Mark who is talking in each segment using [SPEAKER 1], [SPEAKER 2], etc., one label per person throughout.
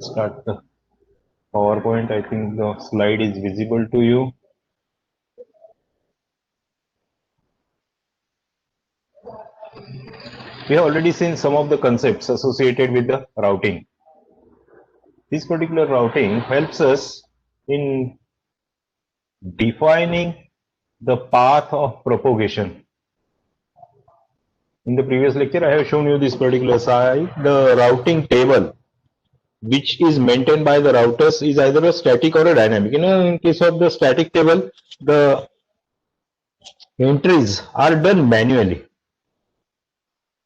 [SPEAKER 1] Start the PowerPoint. I think the slide is visible to you. We have already seen some of the concepts associated with the routing. This particular routing helps us in defining the path of propagation. In the previous lecture, I have shown you this particular slide. The routing table, which is maintained by the routers, is either a static or a dynamic. In case of the static table, the entries are done manually.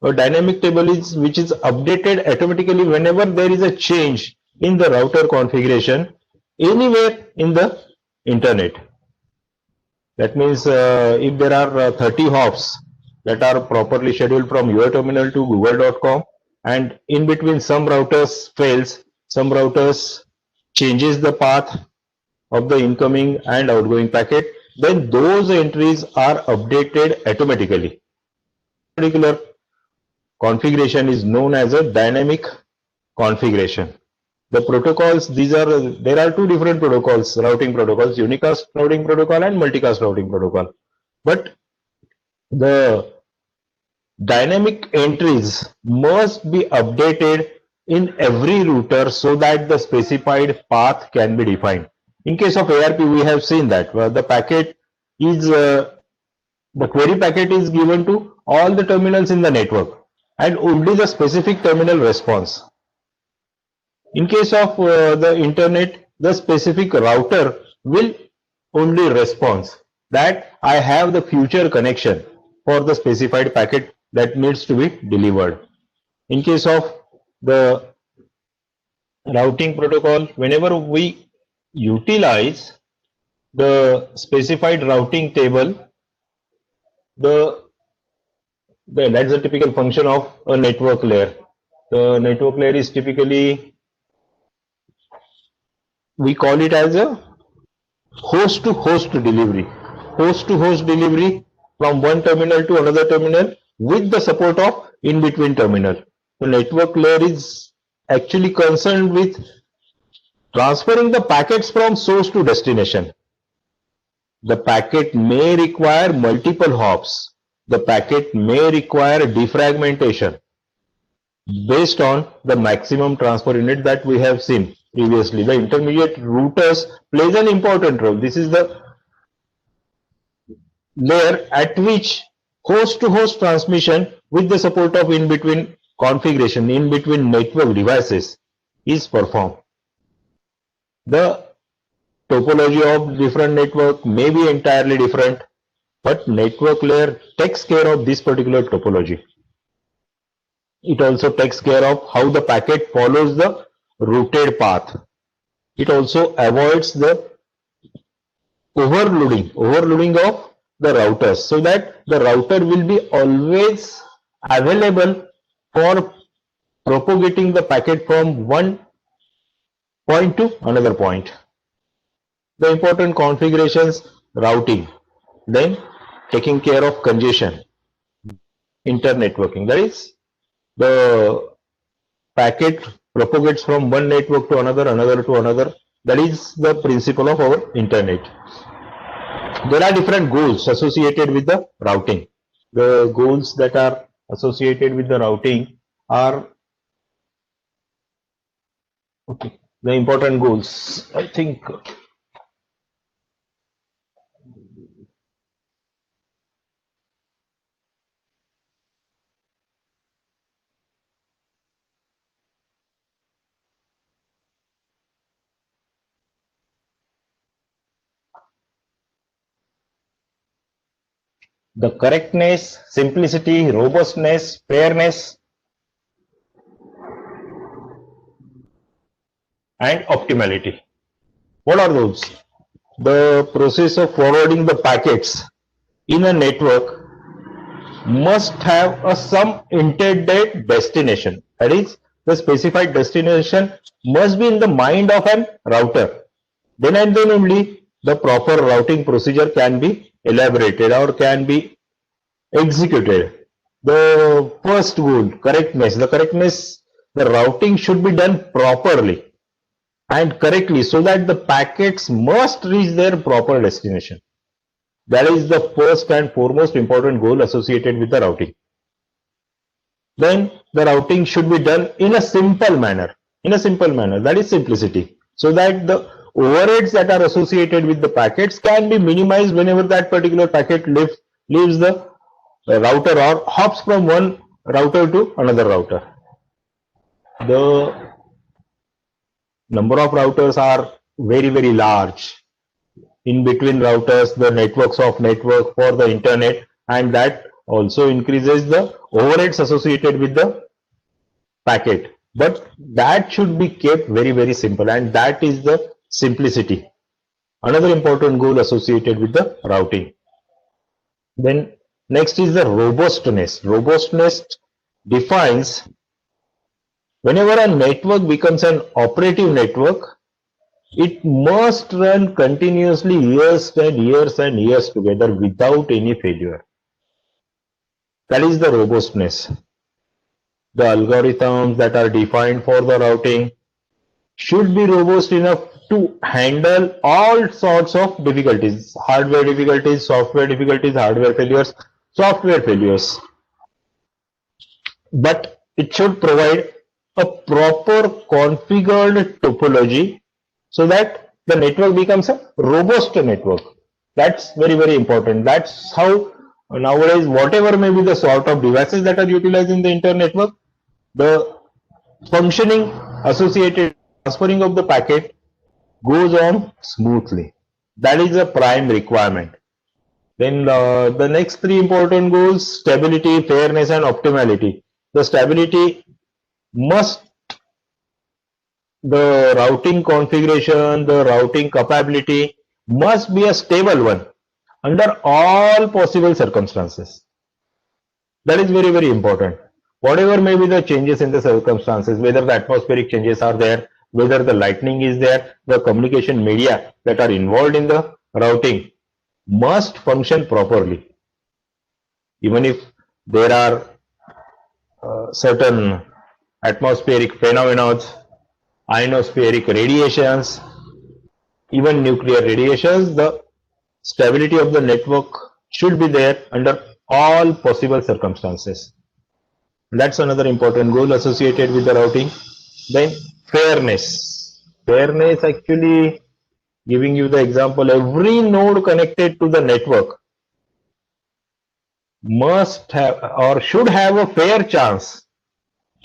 [SPEAKER 1] A dynamic table is which is updated automatically whenever there is a change in the router configuration anywhere in the internet. That means if there are 30 hops that are properly scheduled from your terminal to google.com, and in between some routers fails, some routers changes the path of the incoming and outgoing packet, then those entries are updated automatically. Particular configuration is known as a dynamic configuration. The protocols, there are two different protocols, routing protocols, unicast routing protocol and multicast routing protocol. But the dynamic entries must be updated in every router so that the specified path can be defined. In case of ARP, we have seen that the packet is, the query packet is given to all the terminals in the network, and only the specific terminal response. In case of the internet, the specific router will only respond that I have the future connection for the specified packet that needs to be delivered. In case of the routing protocol, whenever we utilize the specified routing table, that's a typical function of a network layer. The network layer is typically, we call it as a host to host delivery. Host to host delivery from one terminal to another terminal with the support of in between terminal. The network layer is actually concerned with transferring the packets from source to destination. The packet may require multiple hops. The packet may require defragmentation based on the maximum transfer unit that we have seen previously. The intermediate routers plays an important role. This is the layer at which host to host transmission with the support of in-between configuration, in-between network devices is performed. The topology of different network may be entirely different, but network layer takes care of this particular topology. It also takes care of how the packet follows the routed path. It also avoids the overloading of the routers, so that the router will be always available for propagating the packet from one point to another point. The important configurations: routing, then taking care of congestion, internetworking, that is the packet propagates from one network to another, another to another. That is the principle of our internet. There are different goals associated with the routing. The goals that are associated with the routing are, okay, the important goals, I think. The correctness, simplicity, robustness, fairness, and optimality. What are those? The process of forwarding the packets in a network must have some intended destination. That is, the specified destination must be in the mind of an router. Then and then only the proper routing procedure can be elaborated or can be executed. The first goal, correctness. The routing should be done properly. and correctly so that the packets must reach their proper destination. That is the first and foremost important goal associated with the routing. Then the routing should be done in a simple manner. In a simple manner, that is simplicity. So that the overheads that are associated with the packets can be minimized whenever that particular packet leaves the router or hops from one router to another router. The number of routers are very large. In between routers, the networks of network for the internet, and that also increases the overheads associated with the packet. But that should be kept very simple, and that is the simplicity. Another important goal associated with the routing. Then next is the robustness. Robustness defines whenever a network becomes an operative network, it must run continuously years and years together without any failure. That is the robustness. The algorithms that are defined for the routing should be robust enough to handle all sorts of difficulties, hardware difficulties, software difficulties, hardware failures, software failures. But it should provide a proper configured topology so that the network becomes a robust network. That's very important. That's how nowadays, whatever may be the sort of devices that are utilized in the internet network, the functioning associated transferring of the packet goes on smoothly. That is a prime requirement. Then the next three important goals: stability, fairness, and optimality. The stability must, the routing configuration, the routing capability must be a stable one under all possible circumstances. That is very important. Whatever may be the changes in the circumstances, whether the atmospheric changes are there, whether the lightning is there, the communication media that are involved in the routing must function properly. Even if there are certain atmospheric phenomena, ionospheric radiations, even nuclear radiations, the stability of the network should be there under all possible circumstances. That's another important goal associated with the routing. Then fairness. Fairness, actually giving you the example, every node connected to the network must have or should have a fair chance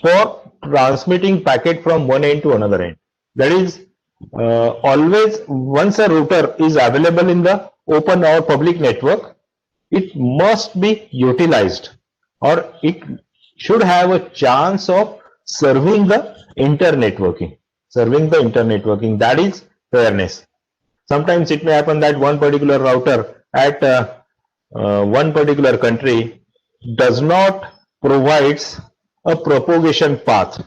[SPEAKER 1] for transmitting packet from one end to another end. That is, always once a router is available in the open or public network, it must be utilized, or it should have a chance of serving the inter-networking. That is fairness. Sometimes it may happen that one particular router at one particular country does not provides a propagation path,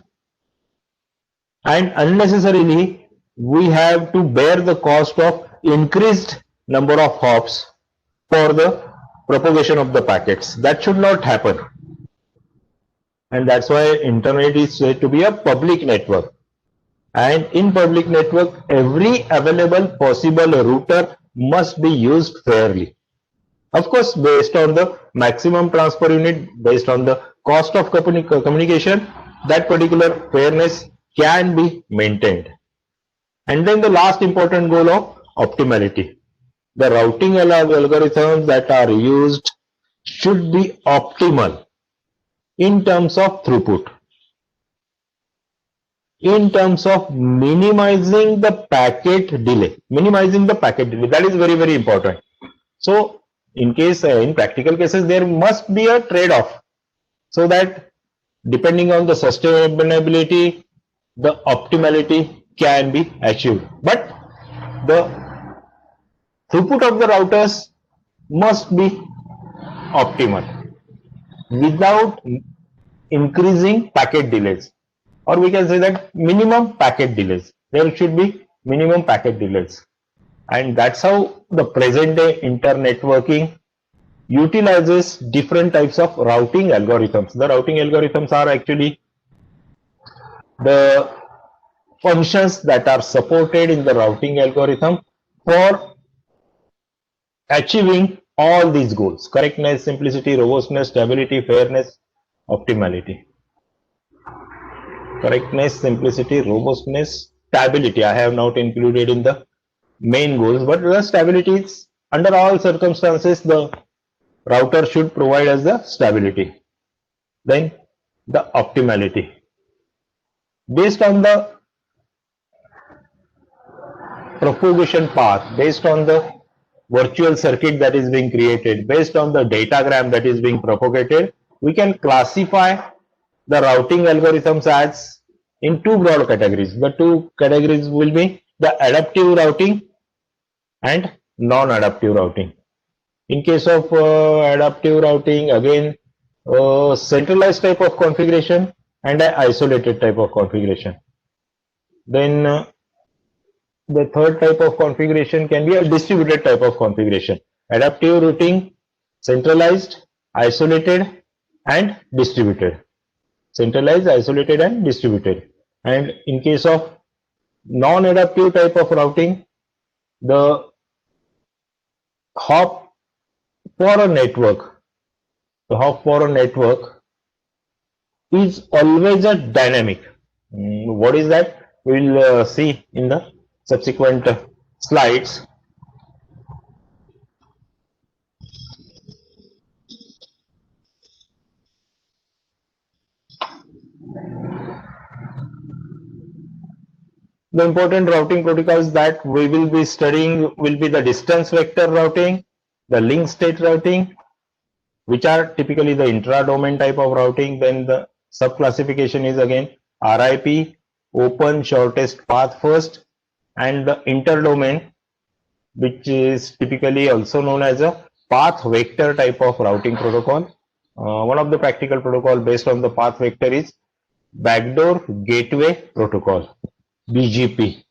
[SPEAKER 1] and unnecessarily we have to bear the cost of increased number of hops for the propagation of the packets. That should not happen, and that's why internet is said to be a public network. And in public network, every available possible router must be used fairly. Of course, based on the maximum transfer unit, based on the cost of communication, that particular fairness can be maintained. And then the last important goal of optimality. The routing algorithms that are used should be optimal in terms of throughput, in terms of minimizing the packet delay. That is very important. So in practical cases, there must be a trade-off, so that depending on the sustainability, the optimality can be achieved. But the throughput of the routers must be optimal without increasing packet delays, or we can say that minimum packet delays. There should be minimum packet delays, and that's how the present day internetworking utilizes different types of routing algorithms. The routing algorithms are actually the functions that are supported in the routing algorithm for achieving all these goals: correctness, simplicity, robustness, stability, fairness, optimality. Correctness, simplicity, robustness, stability I have not included in the main goals, but the stability is under all circumstances the router should provide us the stability. Then the optimality. Based on the propagation path, based on the virtual circuit that is being created, based on the datagram that is being propagated, we can classify the routing algorithms as in two broad categories. The two categories will be the adaptive routing and non-adaptive routing. In case of adaptive routing, again, centralized type of configuration and an isolated type of configuration. Then the third type of configuration can be a distributed type of configuration. Adaptive routing, centralized, isolated, and distributed. Centralized, isolated, and distributed. And in case of non-adaptive type of routing, the hop for a network, is always a dynamic. What is that? We will see in the subsequent slides. The important routing protocols that we will be studying will be the distance vector routing, the link state routing, which are typically the intra-domain type of routing. Then the sub-classification is again RIP, open shortest path first, and the inter-domain, which is typically also known as a path vector type of routing protocol. One of the practical protocol based on the path vector is backdoor gateway protocol, BGP.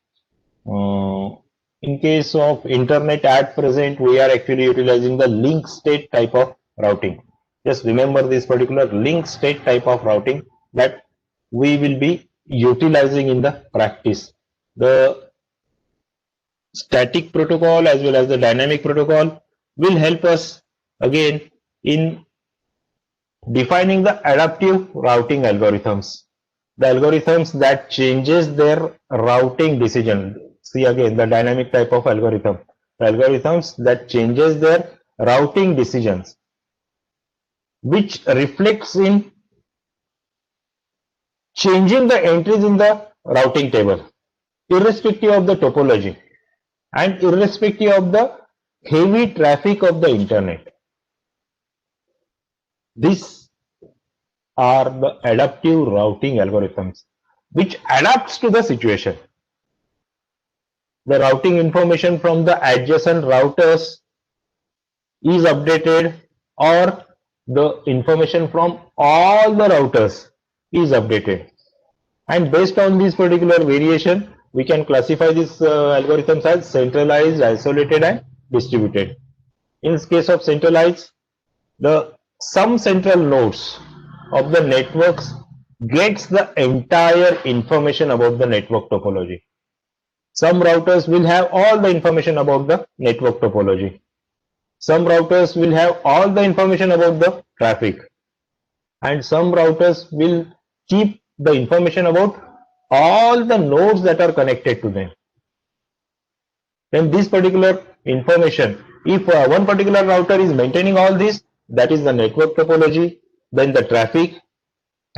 [SPEAKER 1] In case of internet at present, we are actually utilizing the link state type of routing. Just remember this particular link state type of routing that we will be utilizing in the practice. The static protocol as well as the dynamic protocol will help us again in defining the adaptive routing algorithms. The algorithms that changes their routing decision. See again the dynamic type of algorithm. The algorithms that changes their routing decisions, which reflects in changing the entries in the routing table, irrespective of the topology and irrespective of the heavy traffic of the internet. These are the adaptive routing algorithms which adapts to the situation. The routing information from the adjacent routers is updated, or the information from all the routers is updated, and based on this particular variation we can classify these algorithms as centralized, isolated, and distributed. In case of centralized, some central nodes of the networks gets the entire information about the network topology. Some routers will have all the information about the network topology. Some routers will have all the information about the traffic, and some routers will keep the information about all the nodes that are connected to them. Then this particular information, if one particular router is maintaining all this, that is the network topology, then the traffic,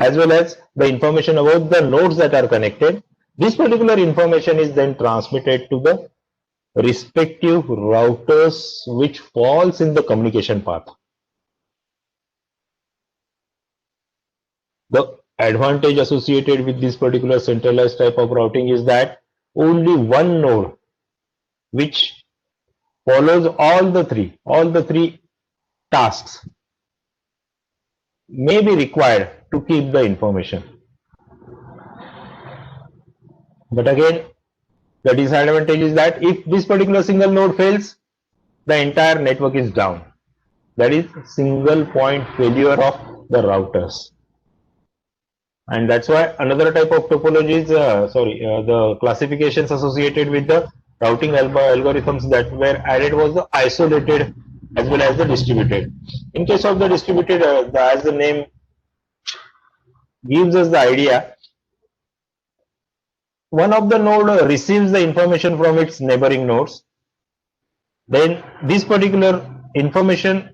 [SPEAKER 1] as well as the information about the nodes that are connected, this particular information is then transmitted to the respective routers which falls in the communication path. The advantage associated with this particular centralized type of routing is that only one node which follows all the three tasks may be required to keep the information. But again, the disadvantage is that if this particular single node fails, the entire network is down. That is single point failure of the routers. And that's why another type of topology is, the classifications associated with the routing algorithms that were added was the isolated as well as the distributed. In case of the distributed, as the name gives us the idea, one of the node receives the information from its neighboring nodes. Then this particular information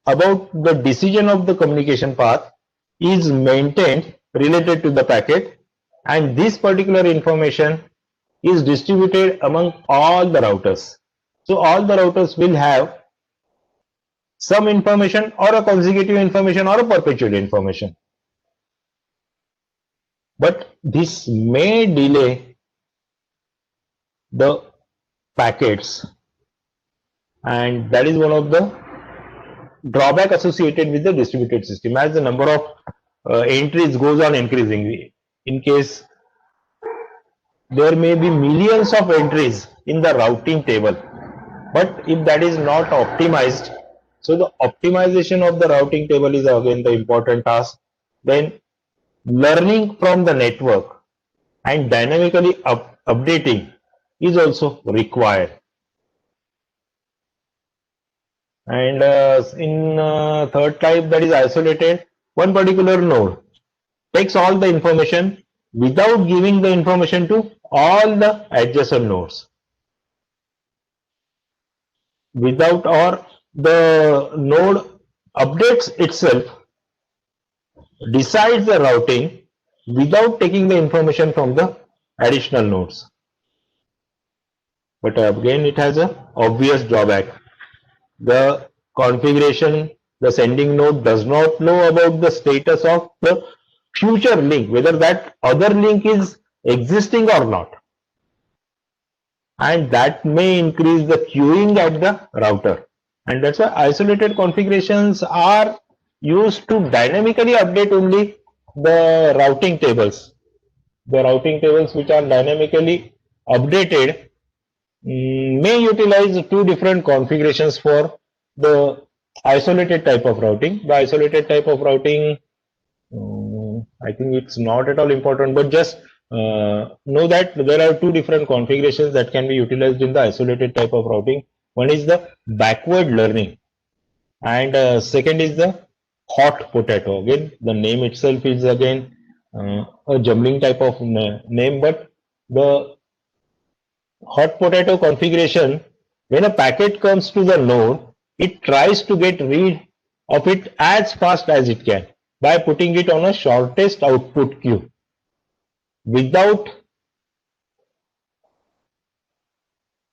[SPEAKER 1] about the decision of the communication path is maintained related to the packet, and this particular information is distributed among all the routers. So all the routers will have some information or a consecutive information or a perpetual information. But this may delay the packets, and that is one of the drawback associated with the distributed system, as the number of entries goes on increasing. In case there may be millions of entries in the routing table, but if that is not optimized, so the optimization of the routing table is again the important task. Then learning from the network and dynamically updating is also required. And in third type, that is isolated, one particular node takes all the information without giving the information to all the adjacent nodes. Without, or the node updates itself, decides the routing without taking the information from the additional nodes. But again, it has an obvious drawback. The configuration, the sending node does not know about the status of the future link, whether that other link is existing or not. And that may increase the queuing at the router. And that's why isolated configurations are used to dynamically update only the routing tables. The routing tables which are dynamically updated may utilize two different configurations for the isolated type of routing. The isolated type of routing, I think it's not at all important, but just know that there are two different configurations that can be utilized in the isolated type of routing. One is the backward learning, and second is the hot potato. Again, the name itself is again a jumbling type of name, but the hot potato configuration, when a packet comes to the node, it tries to get rid of it as fast as it can by putting it on a shortest output queue without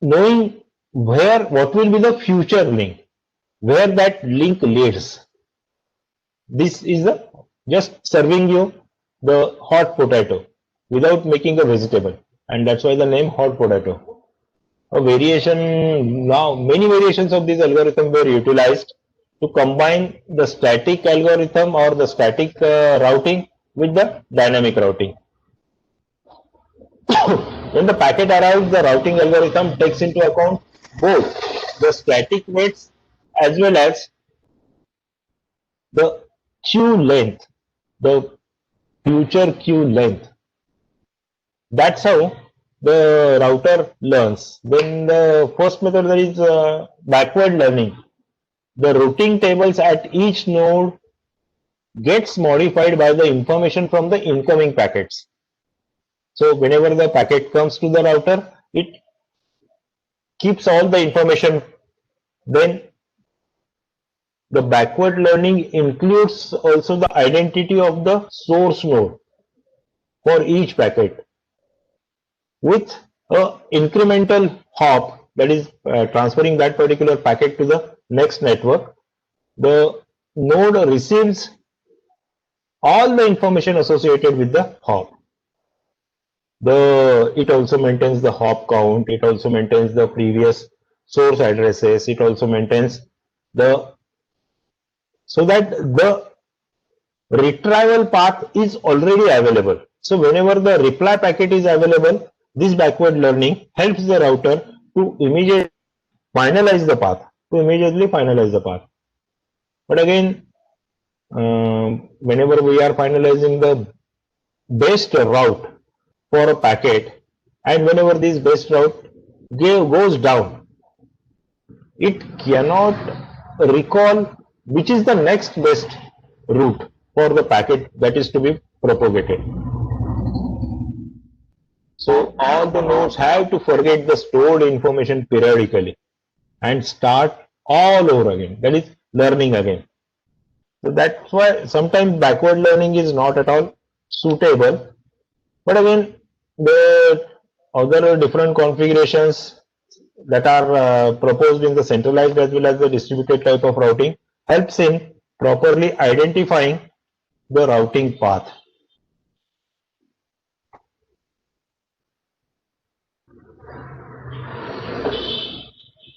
[SPEAKER 1] knowing what will be the future link, where that link leads. This is just serving you the hot potato without making a vegetable, and that's why the name hot potato. A variation, now many variations of this algorithm were utilized to combine the static algorithm or the static routing with the dynamic routing. When the packet arrives, the routing algorithm takes into account both the static weights as well as the queue length, the future queue length. That's how the router learns. Then the first method, that is backward learning. The routing tables at each node gets modified by the information from the incoming packets. So whenever the packet comes to the router, it keeps all the information. Then the backward learning includes also the identity of the source node for each packet, with a incremental hop, that is transferring that particular packet to the next network. The node receives all the information associated with the hop. It also maintains the hop count, it also maintains the previous source addresses, it also maintains so that the retrieval path is already available. So whenever the reply packet is available, this backward learning helps the router to immediately finalize the path. But again, whenever we are finalizing the best route for a packet, and whenever this best route goes down, it cannot recall which is the next best route for the packet that is to be propagated. So all the nodes have to forget the stored information periodically and start all over again. That is learning again. So that's why sometimes backward learning is not at all suitable. But again, the other different configurations that are proposed in the centralized as well as the distributed type of routing helps in properly identifying the routing path.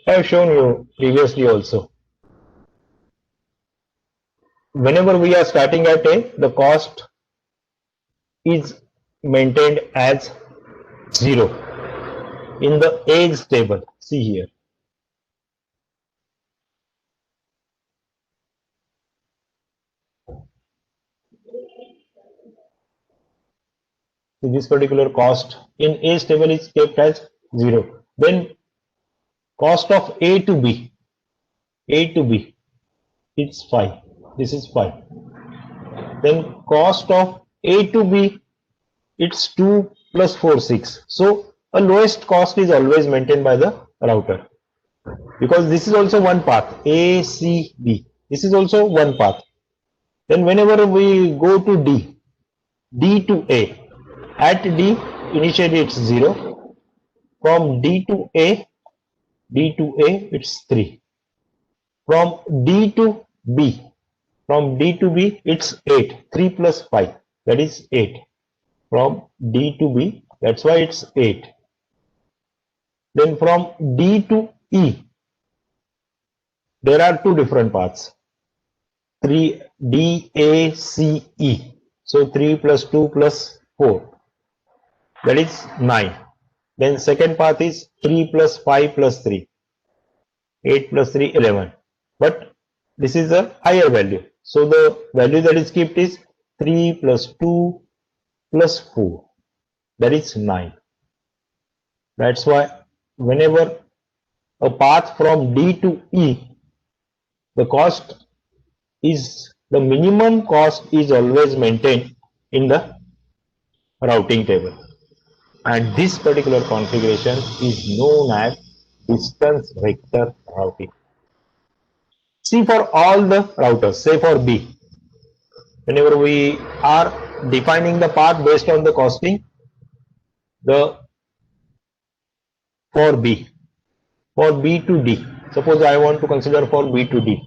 [SPEAKER 1] I have shown you previously also. Whenever we are starting at A, the cost is maintained as 0 in the A's table. See here. So this particular cost in A's table is kept as 0. Then cost of A to B it's 5. This is 5. Then cost of A to B, it's 2 plus 4, 6. So a lowest cost is always maintained by the router, because this is also one path, A, C, B. This is also one path. Then whenever we go to D, D to A, at D initially it's 0. From D to A, it's 3. From D to B, it's 8. 3 plus 5, that is 8. From D to B, that's why it's 8. Then from D to E, there are two different paths. 3 D, A, C, E. So 3 plus 2 plus 4, that is 9. Then second path is 3 plus 5 plus 3. 8 plus 3, 11. But this is a higher value. So the value that is kept is 3 plus 2 plus 4. That is 9. That's why whenever a path from D to E, the cost is, the minimum cost is always maintained in the routing table. And this particular configuration is known as distance vector routing. See, for all the routers, say for B, whenever we are defining the path based on the costing, for B to D, suppose I want to consider for B to D,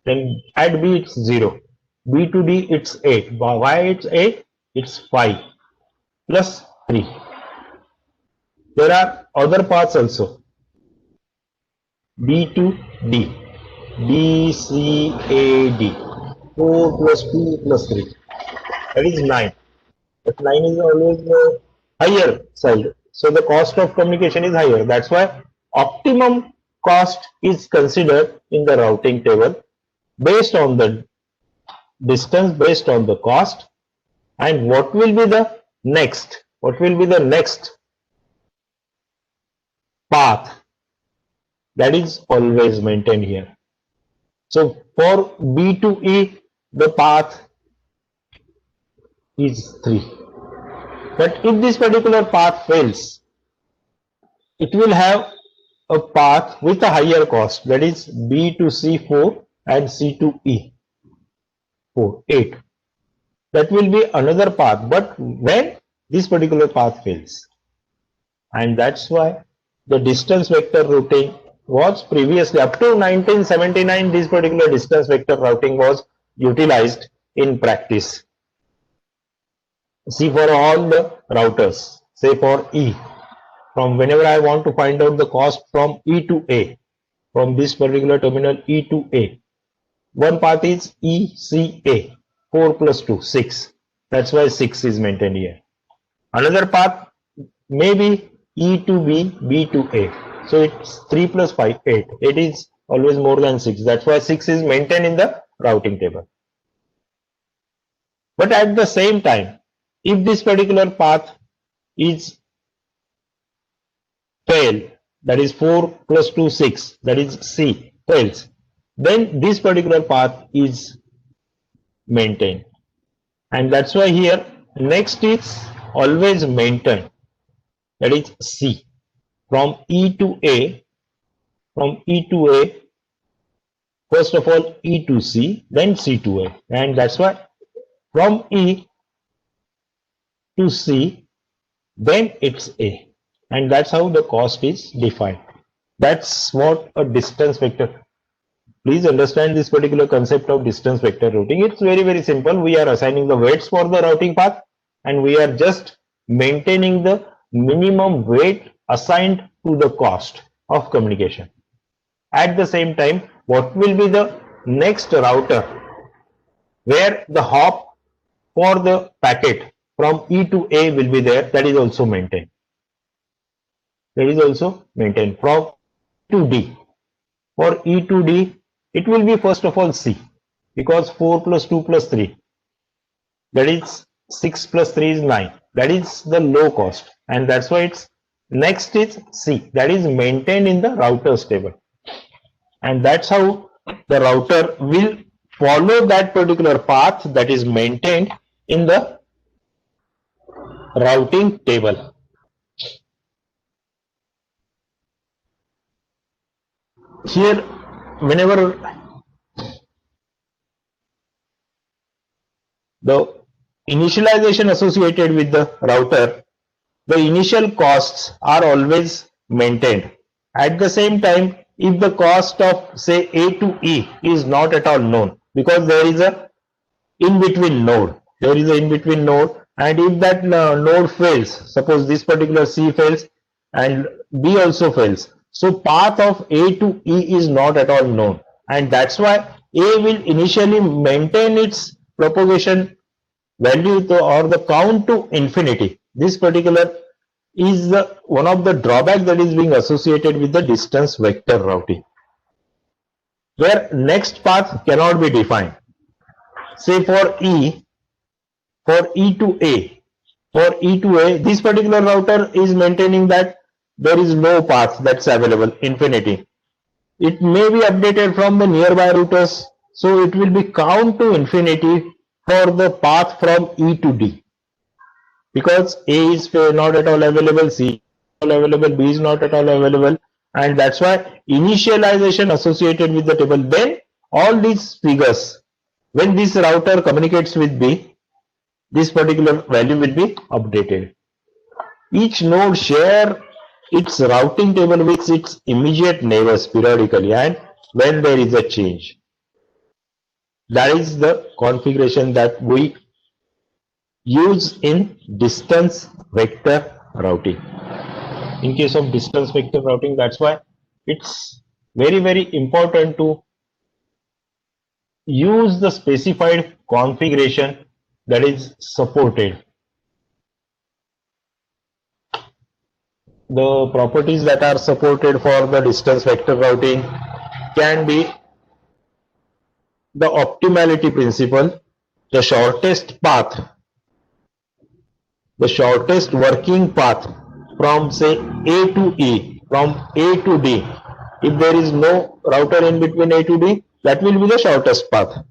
[SPEAKER 1] then at B it's 0, B to D it's 8. Why it's 8? It's 5 plus 3. There are other paths also. B to D, D, C, A, D, 4 plus 2 plus 3, that is 9. But 9 is always the higher side. So the cost of communication is higher. That's why optimum cost is considered in the routing table based on the distance, based on the cost, and what will be the next path, that is always maintained here. So for B to E, the path is 3. But if this particular path fails, it will have a path with a higher cost, that is B to C 4 and C to E 4, 8. That will be another path, but when this particular path fails. And that's why the distance vector routing was previously, up to 1979, this particular distance vector routing was utilized in practice. See, for all the routers, say for E, from whenever I want to find out the cost from E to A, from this particular terminal E to A, one path is ECA, 4 plus 2, 6. That's why 6 is maintained here. Another path may be E to B, B to A. So it's 3 plus 5, 8. 8 is always more than 6. That's why 6 is maintained in the routing table. But at the same time, If this particular path is fail, that is 4 plus 2 6, that is C fails, then this particular path is maintained. And that's why here next is always maintained, that is C. From E to A, first of all E to C, then C to A. And that's why from E to C, then it's A. And that's how the cost is defined. That's what a distance vector. Please understand this particular concept of distance vector routing. It's very, very simple. We are assigning the weights for the routing path, and we are just maintaining the minimum weight assigned to the cost of communication. At the same time, what will be the next router where the hop for the packet from E to A will be there, that is also maintained. That is also maintained. From E to D. For E to D, it will be first of all C, because 4 plus 2 plus 3, that is 6 plus 3 is 9. That is the low cost, and that's why it's next is C, that is maintained in the router's table. And that's how the router will follow that particular path that is maintained in the routing table. Here, whenever the initialization associated with the router, the initial costs are always maintained. At the same time, if the cost of say A to E is not at all known, because there is a in-between node, and if that node fails, suppose this particular C fails and B also fails, so path of A to E is not at all known, and that's why A will initially maintain its propagation value to, or the count to infinity. This particular is one of the drawbacks that is being associated with the distance vector routing, where next path cannot be defined. Say for E to A, this particular router is maintaining that there is no path that's available, infinity. It may be updated from the nearby routers, so it will be count to infinity for the path from E to D. Because A is not at all available, C is not available, B is not at all available, and that's why initialization associated with the table. Then all these figures, when this router communicates with B, this particular value will be updated. Each node share its routing table with its immediate neighbors periodically, and when there is a change. That is the configuration that we use in distance vector routing. In case of distance vector routing, that's why it's very, very important to use the specified configuration that is supported. The properties that are supported for the distance vector routing can be the optimality principle, the shortest path, the shortest working path from say A to E, from A to D. If there is no router in between A to D, that will be the shortest path.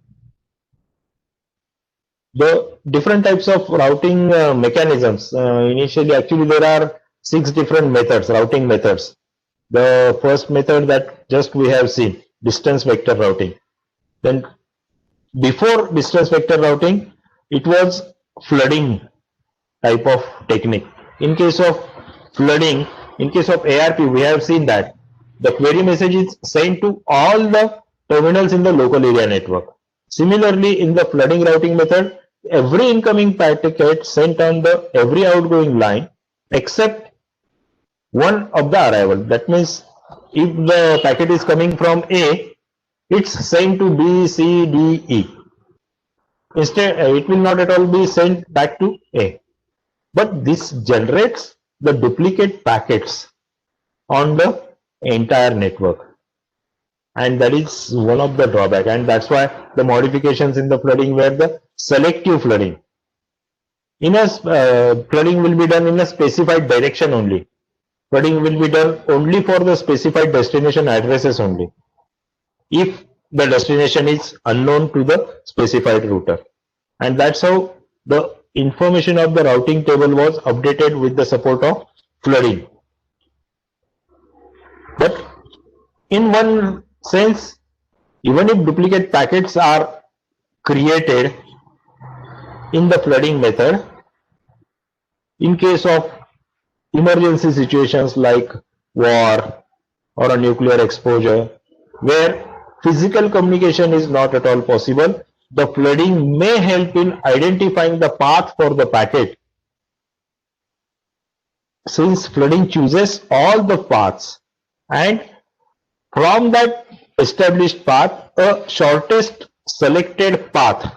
[SPEAKER 1] The different types of routing mechanisms, initially actually there are 6 different methods, routing methods. The first method that just we have seen, distance vector routing. Then before distance vector routing, it was flooding type of technique. In case of flooding, in case of ARP, we have seen that the query message is sent to all the terminals in the local area network. Similarly, in the flooding routing method, every incoming packet sent on the every outgoing line except one of the arrival. That means if the packet is coming from A, it's sent to B, C, D, E. Instead, it will not at all be sent back to A. But this generates the duplicate packets on the entire network. And that is one of the drawbacks. And that's why the modifications in the flooding were the selective flooding. Flooding will be done in a specified direction only. Flooding will be done only for the specified destination addresses only, if the destination is unknown to the specified router. And that's how the information of the routing table was updated with the support of flooding. But in one sense, even if duplicate packets are created in the flooding method, in case of emergency situations like war or a nuclear exposure, where physical communication is not at all possible, the flooding may help in identifying the path for the packet. Since flooding chooses all the paths, and from that established path, a shortest selected path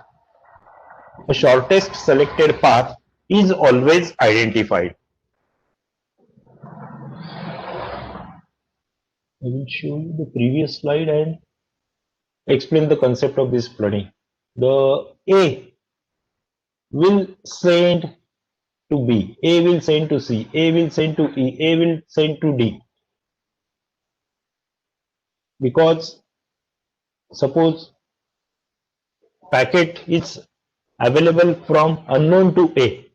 [SPEAKER 1] is always identified. I will show you the previous slide and explain the concept of this flooding. The A will send to B, A will send to C, A will send to E, A will send to D. Because suppose packet is available from unknown to A,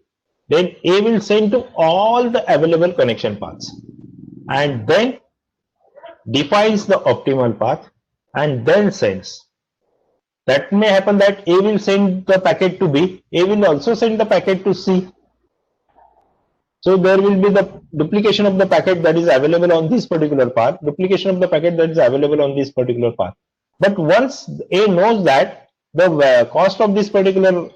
[SPEAKER 1] then A will send to all the available connection paths and then defines the optimal path and then sends. That may happen that A will send the packet to B, A will also send the packet to C. So there will be the duplication of the packet that is available on this particular path, duplication of the packet that is available on this particular path. But once A knows that the cost of this particular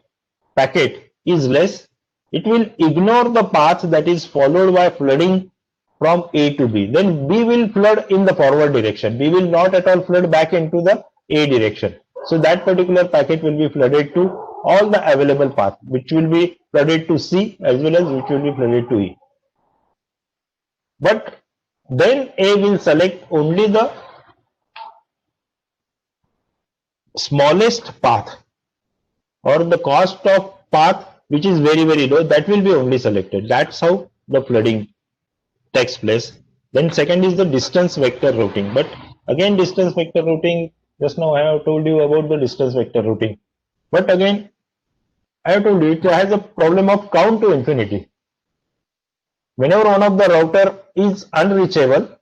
[SPEAKER 1] packet is less, it will ignore the path that is followed by flooding from A to B. Then B will flood in the forward direction. B will not at all flood back into the A direction. So that particular packet will be flooded to all the available path, which will be flooded to C as well as which will be flooded to E. But then A will select only the smallest path, or the cost of path which is very low, that will be only selected. That's how the flooding takes place. Then second is the distance vector routing. But again, distance vector routing, just now I have told you about the distance vector routing. But again, I have told you it has a problem of count to infinity. Whenever one of the router is unreachable,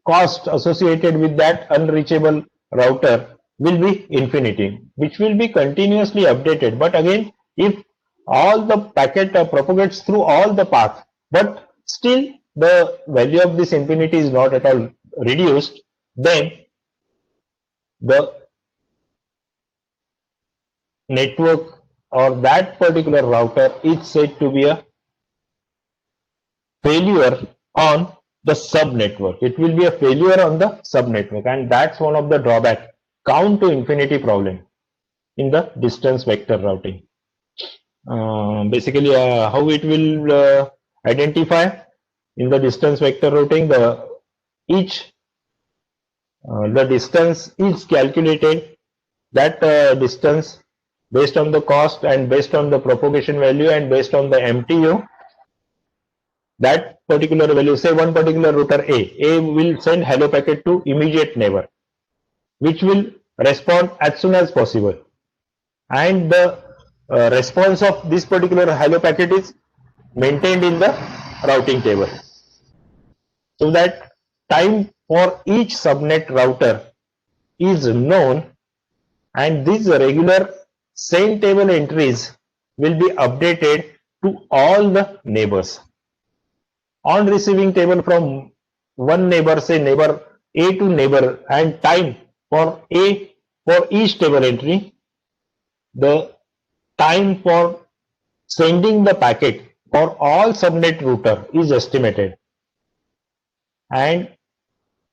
[SPEAKER 1] cost associated with that unreachable router will be infinity, which will be continuously updated. But again, if all the packet propagates through all the path, but still the value of this infinity is not at all reduced, then the network or that particular router is said to be a failure on the subnetwork. It will be a failure on the subnetwork, and that's one of the drawback, count to infinity problem in the distance vector routing. Basically, how it will identify in the distance vector routing, the distance is calculated, that distance based on the cost and based on the propagation value and based on the MTU. That particular value, say one particular router A will send hello packet to immediate neighbor, which will respond as soon as possible, and the response of this particular hello packet is maintained in the routing table, so that time for each subnet router is known, and these regular same table entries will be updated to all the neighbors. On receiving table from one neighbor, say neighbor A to neighbor, and time for each table entry, the time for sending the packet for all subnet router is estimated, and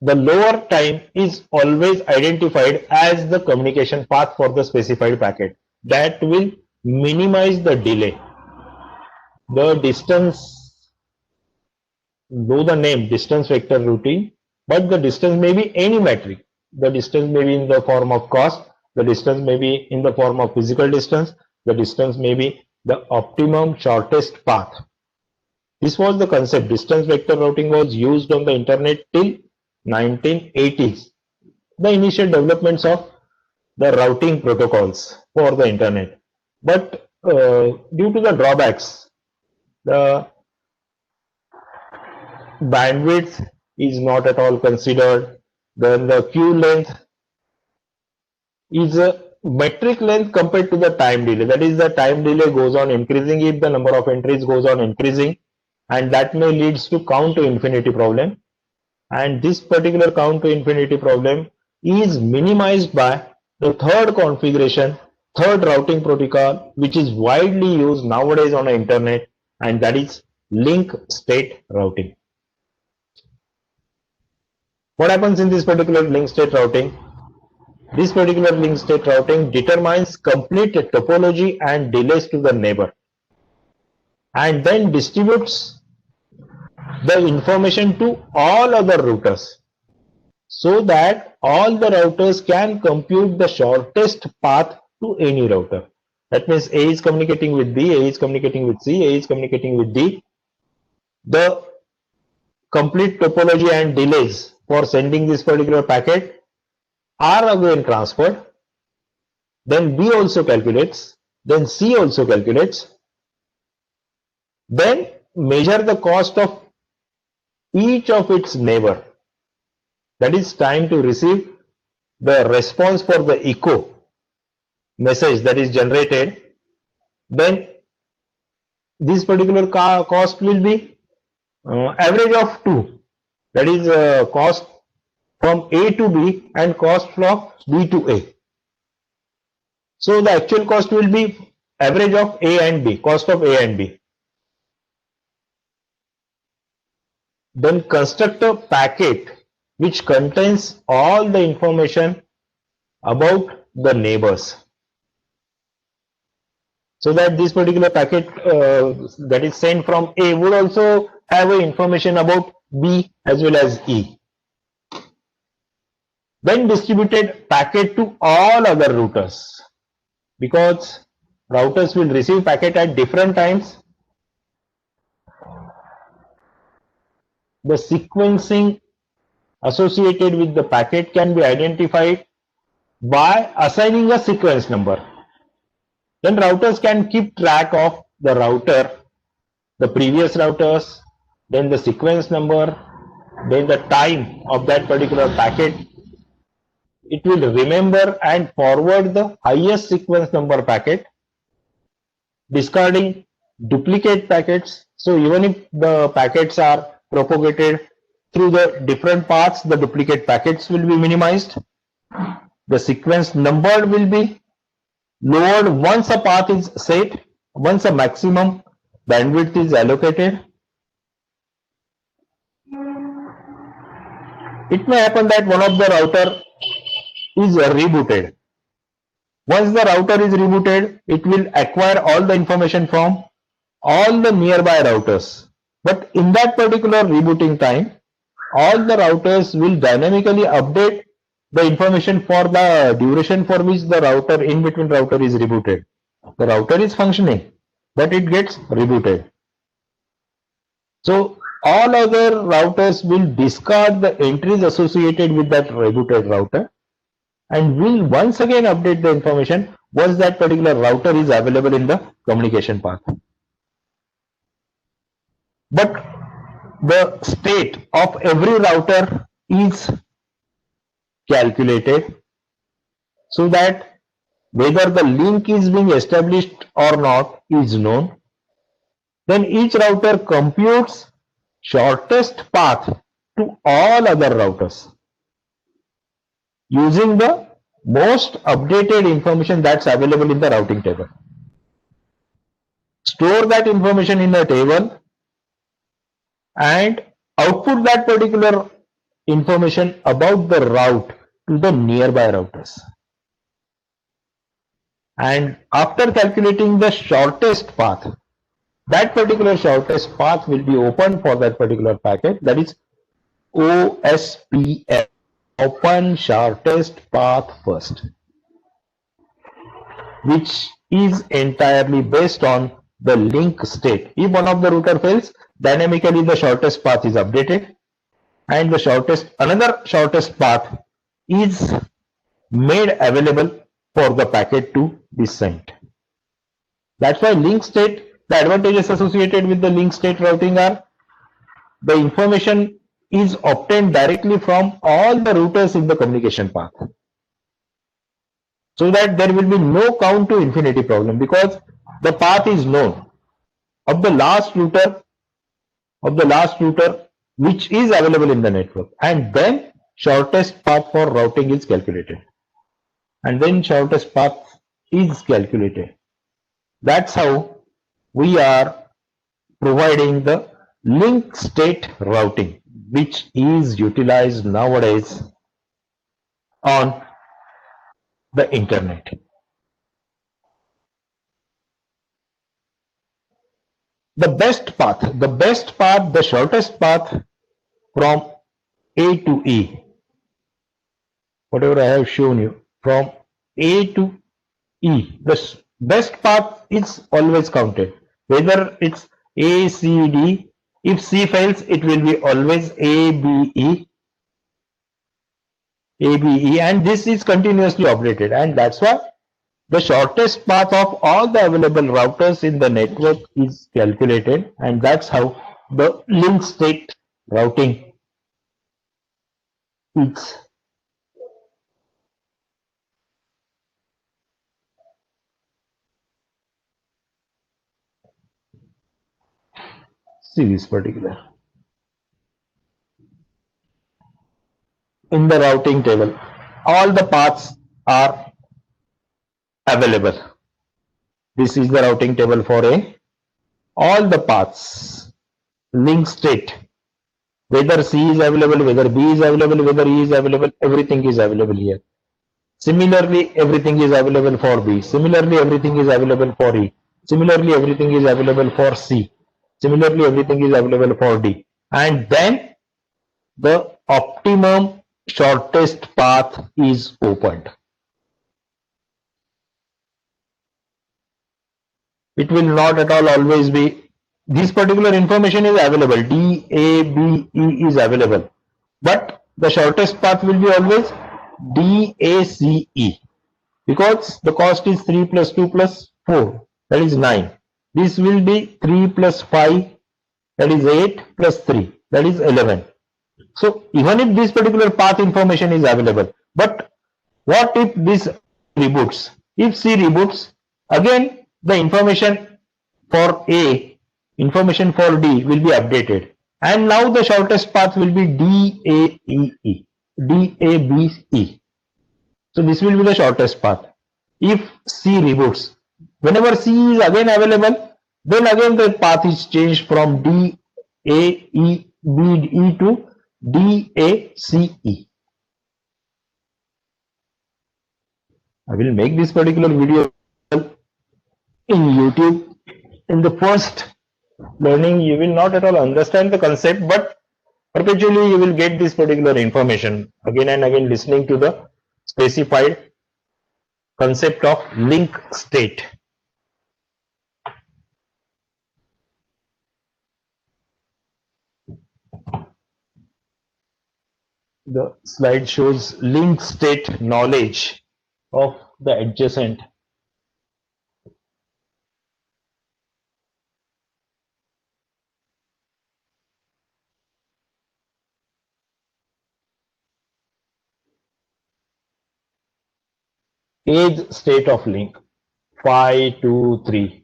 [SPEAKER 1] the lower time is always identified as the communication path for the specified packet. That will minimize the delay. The distance, though the name distance vector routing, but the distance may be any metric. The distance may be in the form of cost, the distance may be in the form of physical distance, the distance may be the optimum shortest path. This was the concept. Distance vector routing was used on the internet till 1980s. The initial developments of the routing protocols for the internet. But due to the drawbacks, the bandwidth is not at all considered. Then the queue length is a metric length compared to the time delay. That is, the time delay goes on increasing if the number of entries goes on increasing, and that may leads to count to infinity problem. And this particular count to infinity problem is minimized by the third configuration, third routing protocol, which is widely used nowadays on the internet, and that is link state routing. What happens in this particular link state routing? This particular link state routing determines complete topology and delays to the neighbor, and then distributes the information to all other routers, so that all the routers can compute the shortest path to any router. That means A is communicating with B, A is communicating with C, A is communicating with D. The complete topology and delays for sending this particular packet are again transferred. Then B also calculates, then C also calculates, then measure the cost of each of its neighbor. That is time to receive the response for the echo message that is generated. Then this particular cost will be average of 2. That is cost from A to B and cost from B to A. So the actual cost will be average of A and B, cost of A and B. Then construct a packet which contains all the information about the neighbors, so that this particular packet that is sent from A would also have information about B as well as E. Then distributed packet to all other routers, because routers will receive packet at different times. The sequencing associated with the packet can be identified by assigning a sequence number. Then routers can keep track of the router, the previous routers, then the sequence number, then the time of that particular packet. It will remember and forward the highest sequence number packet, discarding duplicate packets. So even if the packets are propagated through the different paths, the duplicate packets will be minimized. The sequence number will be lowered once a path is set, once a maximum bandwidth is allocated. It may happen that one of the router is rebooted. Once the router is rebooted, it will acquire all the information from all the nearby routers. But in that particular rebooting time, all the routers will dynamically update the information for the duration for which the router in between router is rebooted. The router is functioning, but it gets rebooted. So all other routers will discard the entries associated with that rebooted router and will once again update the information once that particular router is available in the communication path. But the state of every router is calculated, so that whether the link is being established or not is known. Then each router computes shortest path to all other routers using the most updated information that's available in the routing table. Store that information in a table and output that particular information about the route to the nearby routers. And after calculating the shortest path, that particular shortest path will be opened for that particular packet, that is OSPF, open shortest path first, which is entirely based on the link state. If one of the router fails, dynamically the shortest path is updated, and the another shortest path is made available for the packet to be sent. That's why link state, the advantages associated with the link state routing are the information is obtained directly from all the routers in the communication path, so that there will be no count to infinity problem, because the path is known of the last router which is available in the network, and then shortest path for routing is calculated, That's how we are providing the link state routing, which is utilized nowadays on the internet. The shortest path from A to E, whatever I have shown you, from A to E, the best path is always counted, whether it's A, C, D. If C fails, it will be always A, B, E, and this is continuously operated, and that's why the shortest path of all the available routers in the network is calculated, and that's how the link state routing is. See this particular. In the routing table, all the paths are available. This is the routing table for A. All the paths, link state, whether C is available, whether B is available, whether E is available, everything is available here. Similarly, everything is available for B. Similarly, everything is available for E. Similarly, everything is available for C. Similarly, everything is available for D. And then the optimum shortest path is opened. It will not at all always be, this particular information is available, D, A, B, E is available, but the shortest path will be always D, A, C, E, because the cost is 3 plus 2 plus 4, that is 9. This will be 3 plus 5, that is 8, plus 3, that is 11. So even if this particular path information is available, but what if this reboots? If C reboots, again the information for A, information for D will be updated, and now the shortest path will be D, A, E, E, D, A, B, E. So this will be the shortest path. If C reboots, whenever C is again available, then again the path is changed from D, A, E, B, E to D, A, C, E. I will make this particular video in YouTube. In the first learning, you will not at all understand the concept, but perpetually you will get this particular information again and again, listening to the specified concept of link state. The slide shows link state knowledge of the adjacent. Age state of link 5, 2, 3.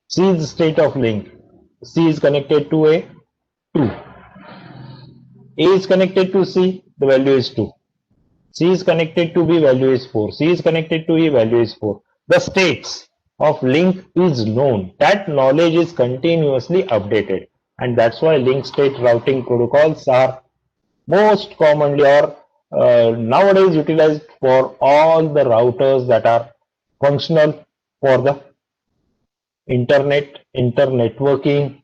[SPEAKER 1] C is state of link. C is connected to A, 2. A is connected to C, the value is 2. C is connected to B, value is 4. C is connected to E, value is 4. The states of link is known. That knowledge is continuously updated, and that's why link state routing protocols are most commonly or nowadays utilized for all the routers that are functional for the internet, internetworking.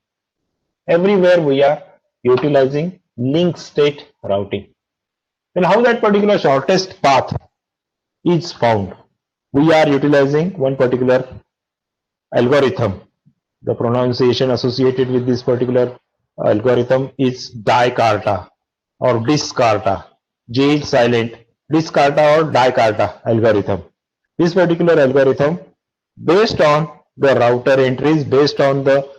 [SPEAKER 1] Everywhere we are utilizing link state routing. Then how that particular shortest path is found? We are utilizing one particular algorithm. The pronunciation associated with this particular algorithm is Dicarta or Discarta. J is silent. Discarta or Dicarta algorithm. This particular algorithm, based on the router entries, based on the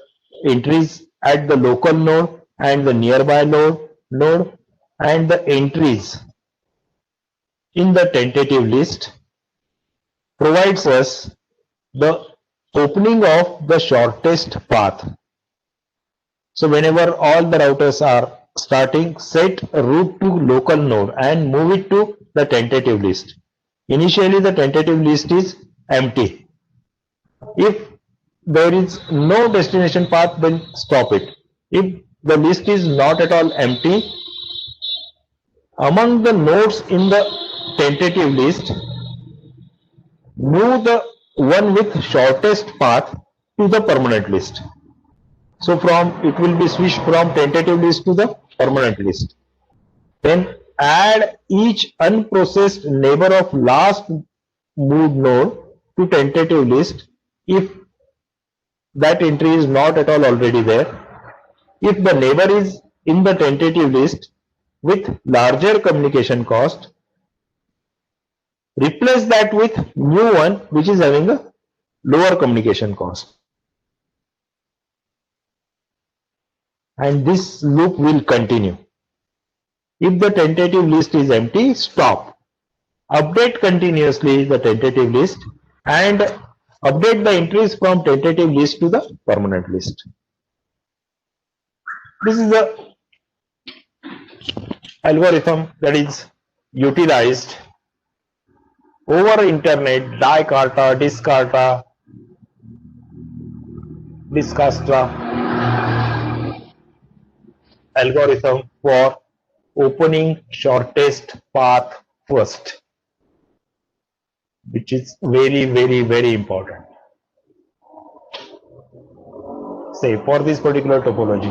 [SPEAKER 1] entries at the local node and the nearby node and the entries in the tentative list, provides us the opening of the shortest path. So whenever all the routers are starting, set route to local node and move it to the tentative list. Initially the tentative list is empty. If there is no destination path, then stop it. If the list is not at all empty, among the nodes in the tentative list, move the one with shortest path to the permanent list. So it will be switched from tentative list to the permanent list. Then add each unprocessed neighbor of last moved node to tentative list if that entry is not at all already there. If the neighbor is in the tentative list with larger communication cost, replace that with new one which is having a lower communication cost. And this loop will continue. If the tentative list is empty, stop. Update continuously the tentative list and update the entries from tentative list to the permanent list. This is the algorithm that is utilized over internet, Dicarta, Discarta, Discastra algorithm for opening shortest path first, which is very important. Say for this particular topology,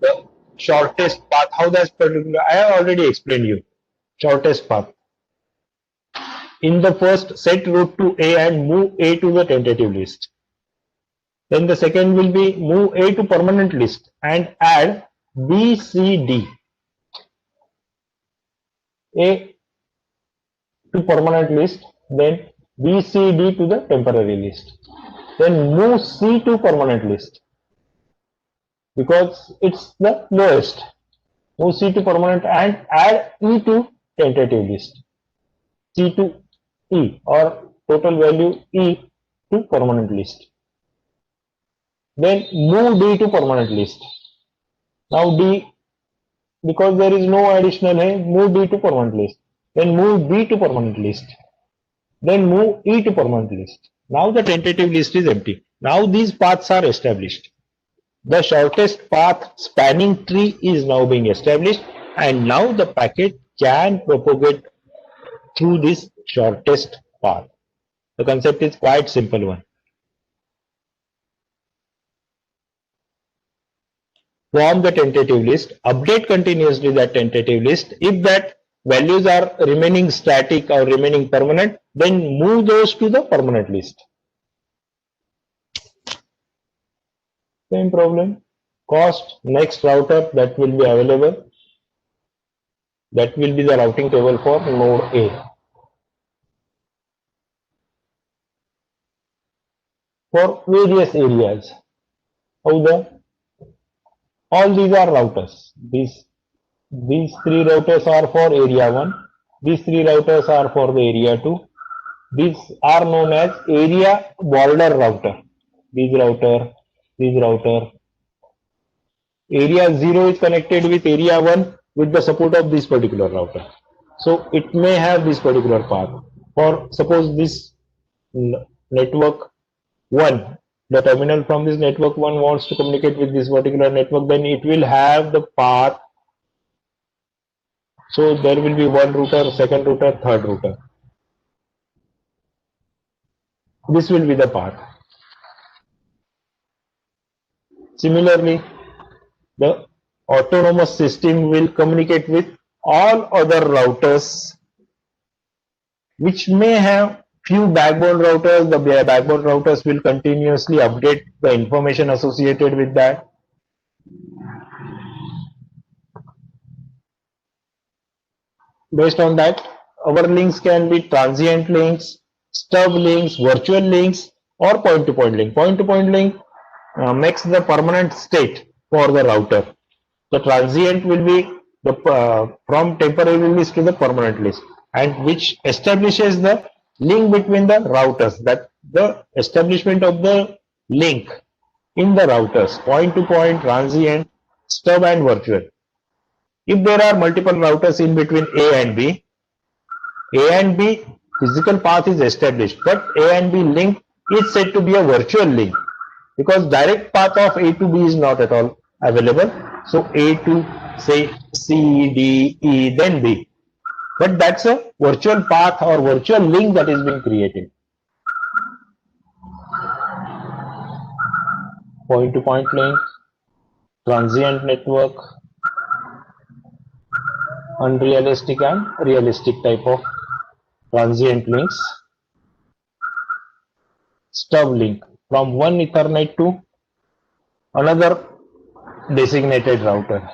[SPEAKER 1] the shortest path, how does particular, I have already explained you, shortest path. In the first, set route to A and move A to the tentative list. Then the second will be move A to permanent list and add B, C, D. A to permanent list, then B, C, D to the temporary list. Then move C to permanent list because it's the lowest. Move C to permanent and add E to tentative list. C to E or total value E to permanent list. Then move D to permanent list. Now D, because there is no additional here, move D to permanent list. Then move B to permanent list. Then move E to permanent list. Now the tentative list is empty. Now these paths are established. The shortest path spanning tree is now being established, and now the packet can propagate through this shortest path. The concept is quite simple one. From the tentative list, update continuously that tentative list. If that values are remaining static or remaining permanent, then move those to the permanent list. Same problem. Cost, next router that will be available. That will be the routing table for node A. For various areas. All these are routers. These three routers are for area 1. These three routers are for the area 2. These are known as area border router. These router. Area 0 is connected with area 1 with the support of this particular router. So it may have this particular path. For suppose this network 1, the terminal from this network 1 wants to communicate with this particular network, then it will have the path. So there will be one router, second router, third router. This will be the path. Similarly, the autonomous system will communicate with all other routers which may have few backbone routers, the backbone routers will continuously update the information associated with that. Based on that, our links can be transient links, stub links, virtual links, or point-to-point link. Point-to-point link makes the permanent state for the router. The transient will be the from temporary list to the permanent list, and which establishes the link between the routers. That the establishment of the link in the routers, point-to-point, transient, stub, and virtual. If there are multiple routers in between A and B physical path is established, but A and B link is said to be a virtual link because direct path of A to B is not at all available. So A to say C, D, E, then B. But that's a virtual path or virtual link that is being created. Point-to-point link, transient network, unrealistic and realistic type of transient links, stub link from one Ethernet to another designated router.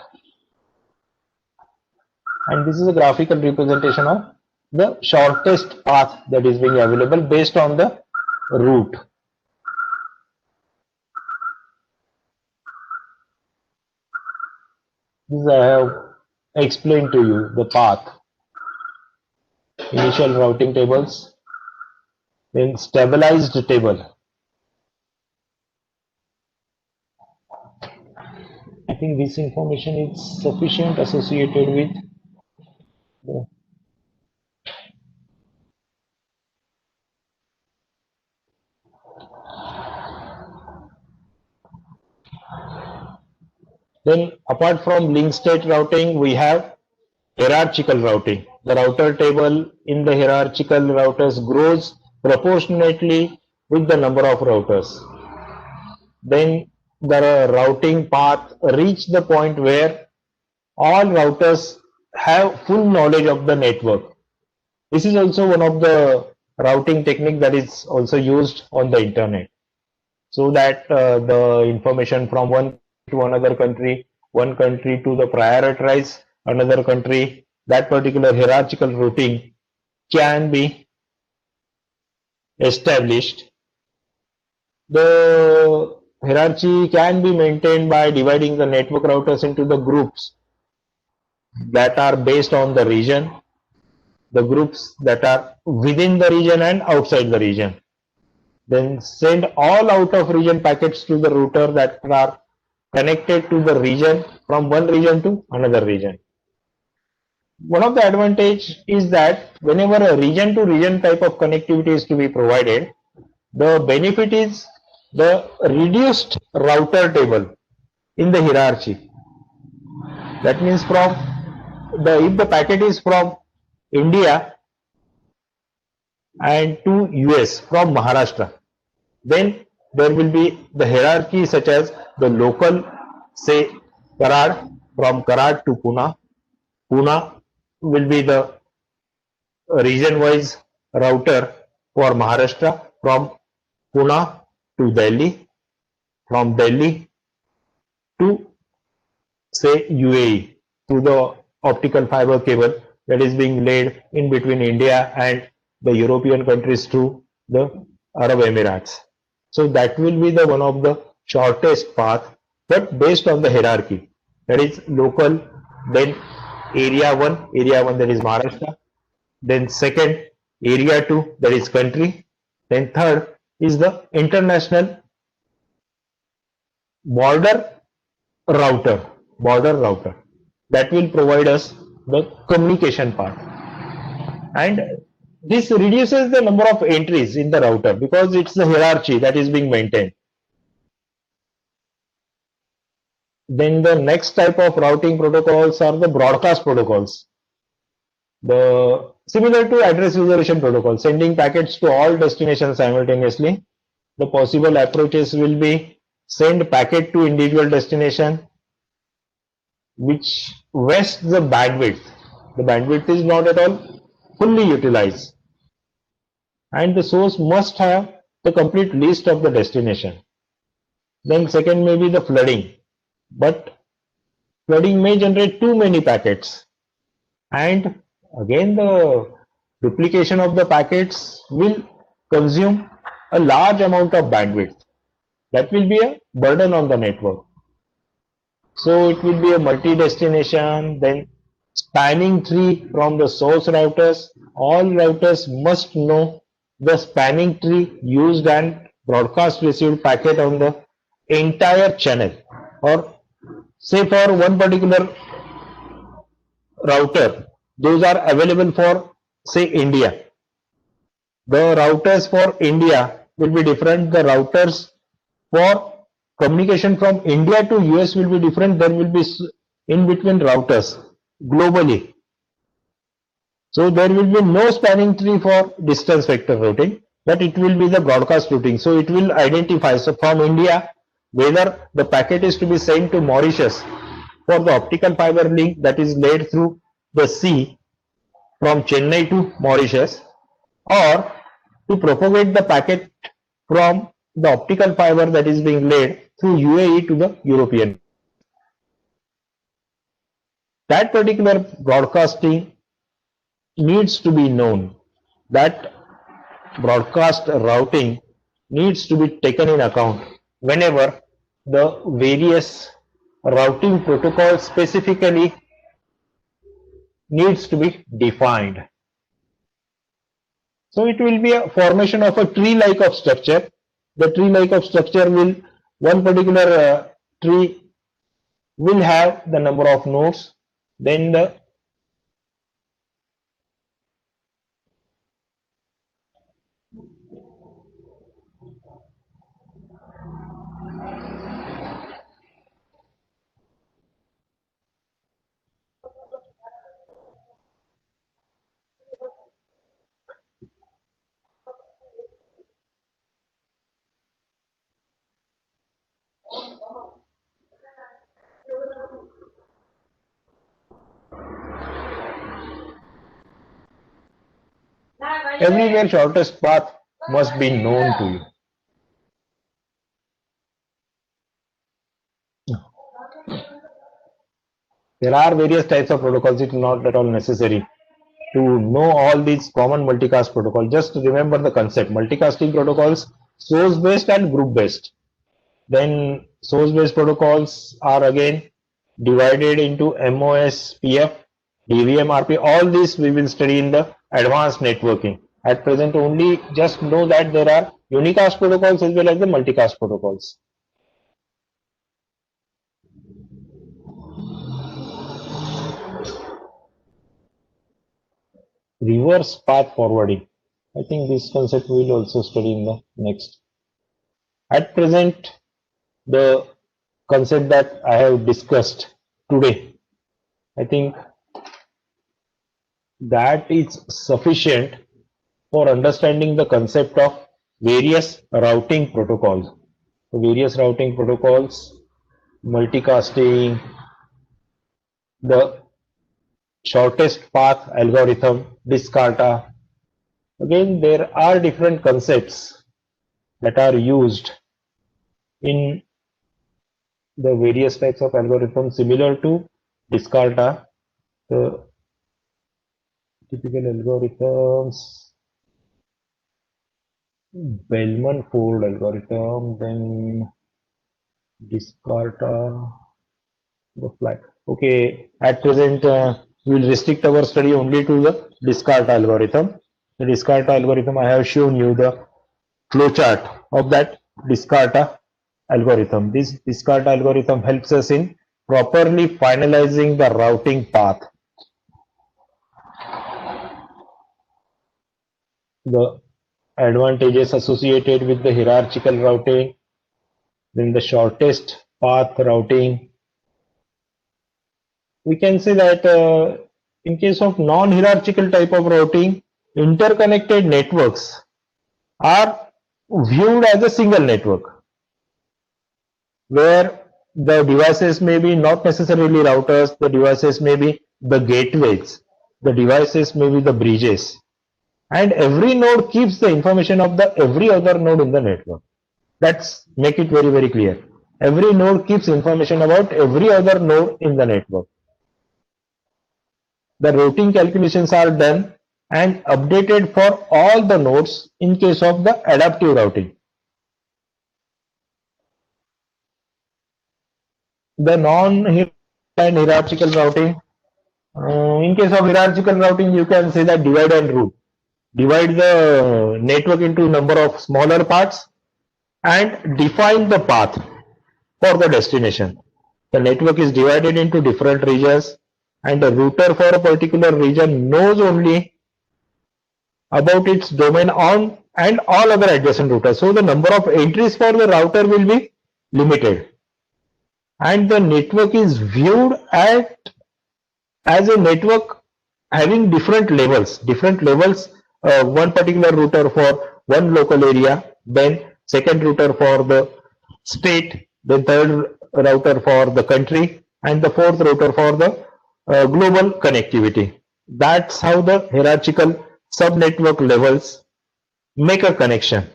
[SPEAKER 1] And this is a graphical representation of the shortest path that is being available based on the route. This I have explained to you the path. Initial routing tables, then stabilized table. I think this information is sufficient associated with the Then apart from link state routing, we have hierarchical routing. The router table in the hierarchical routers grows proportionately with the number of routers. Then the routing path reach the point where all routers have full knowledge of the network. This is also one of the routing technique that is also used on the internet, so that the information from one to another country, one country to the prioritize another country, that particular hierarchical routing can be established. The hierarchy can be maintained by dividing the network routers into the groups that are based on the region, the groups that are within the region and outside the region. Then send all out of region packets to the router that are connected to the region from one region to another region. One of the advantage is that whenever a region to region type of connectivity is to be provided, the benefit is the reduced router table in the hierarchy. That means if the packet is from India and to US from Maharashtra, then there will be the hierarchy such as the local, say Karad, from Karad to Pune. Pune will be the region-wise router for Maharashtra, from Pune to Delhi, from Delhi to say UAE through the optical fiber cable that is being laid in between India and the European countries to the Arab Emirates. So that will be the one of the shortest path, but based on the hierarchy. That is local, then area 1 that is Maharashtra, then second area 2 that is country, then third is the international border router that will provide us the communication part. And this reduces the number of entries in the router because it's the hierarchy that is being maintained. Then the next type of routing protocols are the broadcast protocols. The similar to address resolution protocol, sending packets to all destinations simultaneously. The possible approaches will be send packet to individual destination, which wastes the bandwidth. The bandwidth is not at all fully utilized. and the source must have the complete list of the destination. Then second may be the flooding, but flooding may generate too many packets, and again the duplication of the packets will consume a large amount of bandwidth. That will be a burden on the network. So it will be a multi-destination, then spanning tree from the source routers. All routers must know the spanning tree used and broadcast received packet on the entire channel, or say for one particular router, those are available for say India. The routers for India will be different. The routers for communication from India to US will be different. There will be in between routers globally. So there will be no spanning tree for distance vector routing, but it will be the broadcast routing. So it will identify, so from India, whether the packet is to be sent to Mauritius for the optical fiber link that is laid through the sea from Chennai to Mauritius, or to propagate the packet from the optical fiber that is being laid through UAE to the European. That particular broadcasting needs to be known. That broadcast routing needs to be taken in account whenever the various routing protocols specifically needs to be defined. So it will be a formation of a tree-like of structure. The tree-like of structure will, one particular tree will have the number of nodes, then the everywhere shortest path must be known to you. There are various types of protocols. It is not at all necessary to know all these common multicast protocols. Just remember the concept. Multicasting protocols, source based and group based. Then source based protocols are again divided into MOS, PF, DVM, RP. All these we will study in the advanced networking. At present only just know that there are unicast protocols as well as the multicast protocols. Reverse path forwarding. I think this concept we will also study in the next. At present, the concept that I have discussed today, I think that is sufficient for understanding the concept of various routing protocols. So various routing protocols, multicasting, the shortest path algorithm, Discarta. Again, there are different concepts that are used in the various types of algorithms similar to Discarta. The typical algorithms, Bellman-Ford algorithm, then Discarta, the flat. Okay, at present we will restrict our study only to the Discarta algorithm. The Discarta algorithm, I have shown you the flowchart of that Discarta algorithm. This Discarta algorithm helps us in properly finalizing the routing path. The advantages associated with the hierarchical routing, then the shortest path routing. We can say that in case of non-hierarchical type of routing, interconnected networks are viewed as a single network, where the devices may be not necessarily routers, the devices may be the gateways, the devices may be the bridges. and every node keeps the information of the every other node in the network. Let's make it very, very clear. Every node keeps information about every other node in the network. The routing calculations are done and updated for all the nodes in case of the adaptive routing. The non-hierarchical routing. In case of hierarchical routing, you can say that divide and rule. Divide the network into number of smaller parts and define the path for the destination. The network is divided into different regions, and the router for a particular region knows only about its domain on and all other adjacent routers. So the number of entries for the router will be limited, and the network is viewed as a network having different levels. One particular router for one local area, then second router for the state, the third router for the country, and the fourth router for the global connectivity. That's how the hierarchical subnetwork levels make a connection.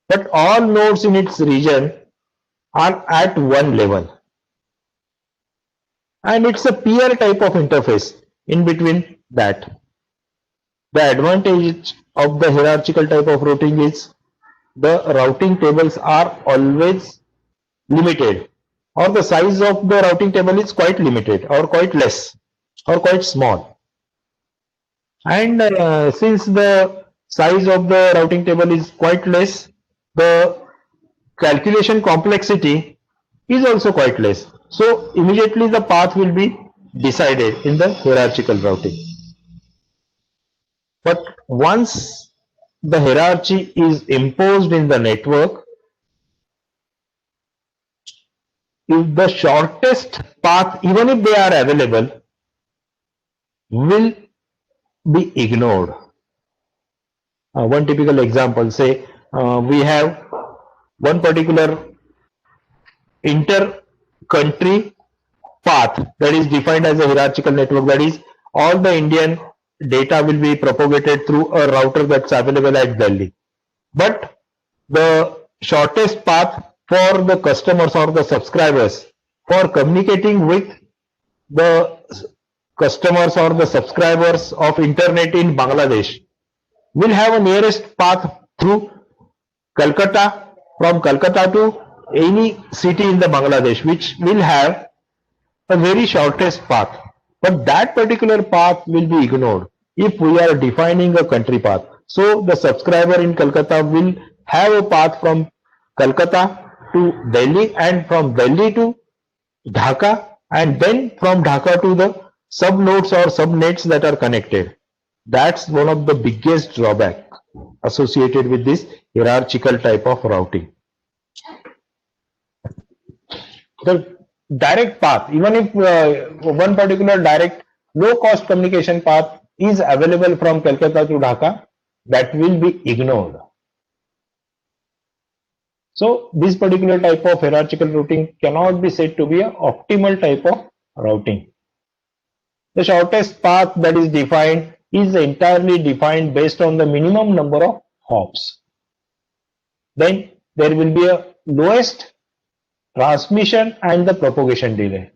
[SPEAKER 1] But all nodes in its region are at one level. And it's a peer type of interface in between that. The advantage of the hierarchical type of routing is the routing tables are always limited, or the size of the routing table is quite limited or quite less or quite small. And since the size of the routing table is quite less, the calculation complexity is also quite less. So immediately the path will be decided in the hierarchical routing. But once the hierarchy is imposed in the network, if the shortest path, even if they are available, will be ignored. One typical example, say we have one particular inter-country path that is defined as a hierarchical network, that is all the Indian data will be propagated through a router that's available at Delhi. But the shortest path for the customers or the subscribers for communicating with the customers or the subscribers of internet in Bangladesh will have a nearest path through Calcutta, from Calcutta to any city in the Bangladesh, which will have a very shortest path. But that particular path will be ignored if we are defining a country path. So the subscriber in Calcutta will have a path from Calcutta to Delhi, and from Delhi to Dhaka, and then from Dhaka to the subnodes or subnets that are connected. That's one of the biggest drawback associated with this hierarchical type of routing. The direct path, even if one particular direct low cost communication path is available from Calcutta to Dhaka, that will be ignored. So this particular type of hierarchical routing cannot be said to be an optimal type of routing. The shortest path that is defined is entirely defined based on the minimum number of hops. Then there will be a lowest transmission and the propagation delay.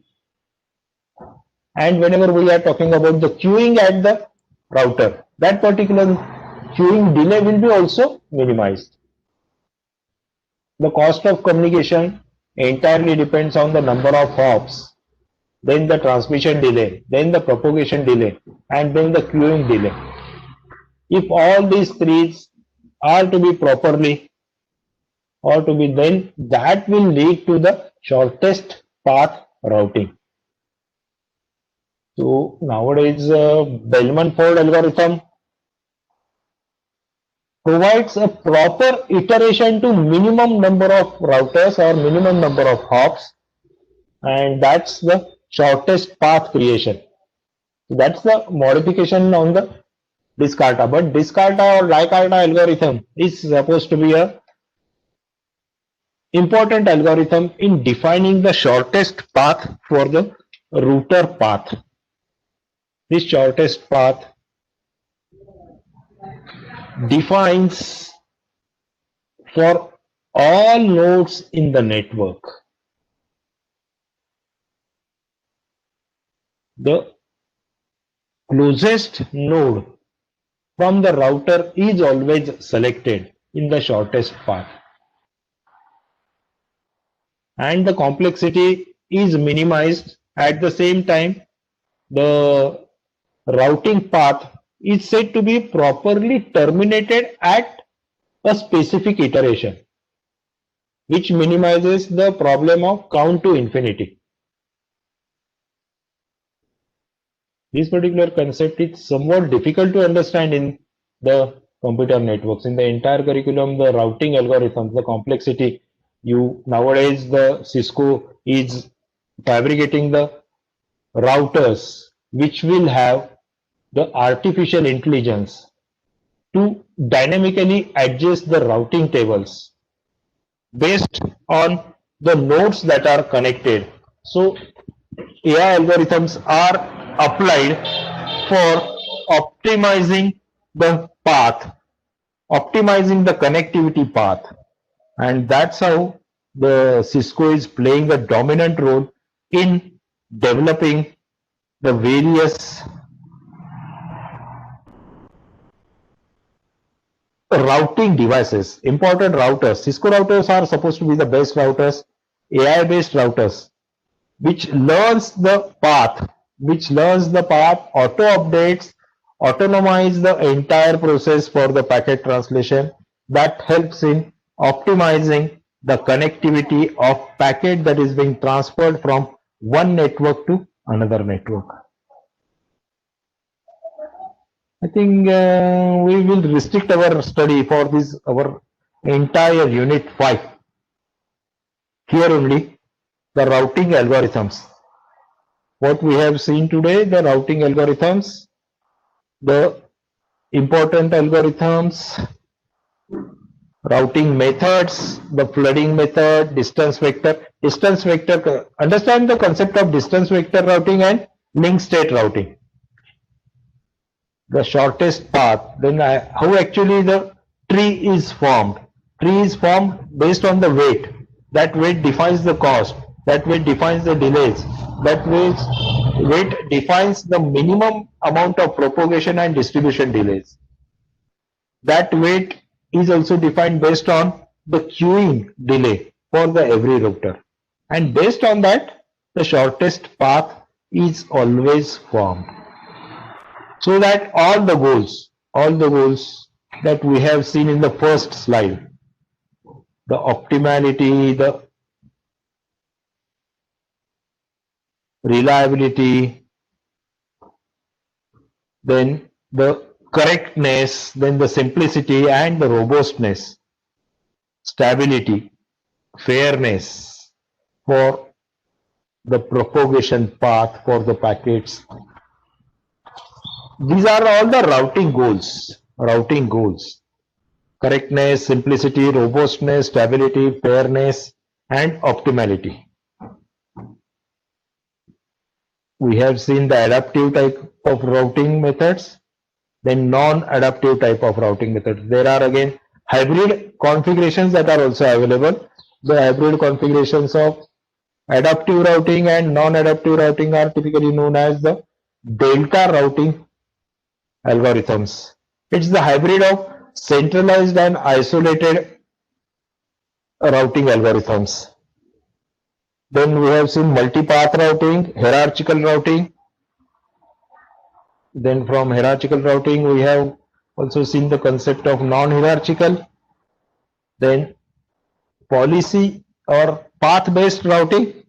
[SPEAKER 1] And whenever we are talking about the queuing at the router, that particular queuing delay will be also minimized. The cost of communication entirely depends on the number of hops, then the transmission delay, then the propagation delay, and then the queuing delay. If all these three are to be properly or to be, then that will lead to the shortest path routing. So nowadays Bellman-Ford algorithm provides a proper iteration to minimum number of routers or minimum number of hops, and that's the shortest path creation. So that's the modification on the Descartes. But Descartes or Descartes algorithm is supposed to be a important algorithm in defining the shortest path for the router path. This shortest path defines for all nodes in the network. The closest node from the router is always selected in the shortest path, and the complexity is minimized. At the same time, the routing path is said to be properly terminated at a specific iteration, which minimizes the problem of count to infinity. This particular concept is somewhat difficult to understand in the computer networks. In the entire curriculum, the routing algorithms, the complexity, nowadays the Cisco is fabricating the routers which will have the artificial intelligence to dynamically adjust the routing tables based on the nodes that are connected. So AI algorithms are applied for optimizing the path, optimizing the connectivity path. And that's how the Cisco is playing a dominant role in developing the various routing devices, important routers. Cisco routers are supposed to be the best routers, AI based routers, which learns the path, auto updates, autonomize the entire process for the packet translation. That helps in optimizing the connectivity of packet that is being transferred from one network to another network. I think we will restrict our study for this, our entire unit 5. Here only, the routing algorithms. What we have seen today, the routing algorithms, the important algorithms, routing methods, the flooding method, distance vector. Understand the concept of distance vector routing and link state routing. The shortest path, then how actually the tree is formed. Tree is formed based on the weight. That weight defines the cost. That weight defines the delays. That weight defines the minimum amount of propagation and distribution delays. That weight is also defined based on the queuing delay for the every router. And based on that, the shortest path is always formed. So that all the goals that we have seen in the first slide, the optimality, the reliability, then the correctness, then the simplicity and the robustness, stability, fairness for the propagation path for the packets. These are all the routing goals. Correctness, simplicity, robustness, stability, fairness, and optimality. We have seen the adaptive type of routing methods, then non-adaptive type of routing methods. There are again hybrid configurations that are also available. The hybrid configurations of adaptive routing and non-adaptive routing are typically known as the delta routing algorithms. It's the hybrid of centralized and isolated routing algorithms. Then we have seen multipath routing, hierarchical routing. Then from hierarchical routing, we have also seen the concept of non-hierarchical. Then policy or path-based routing.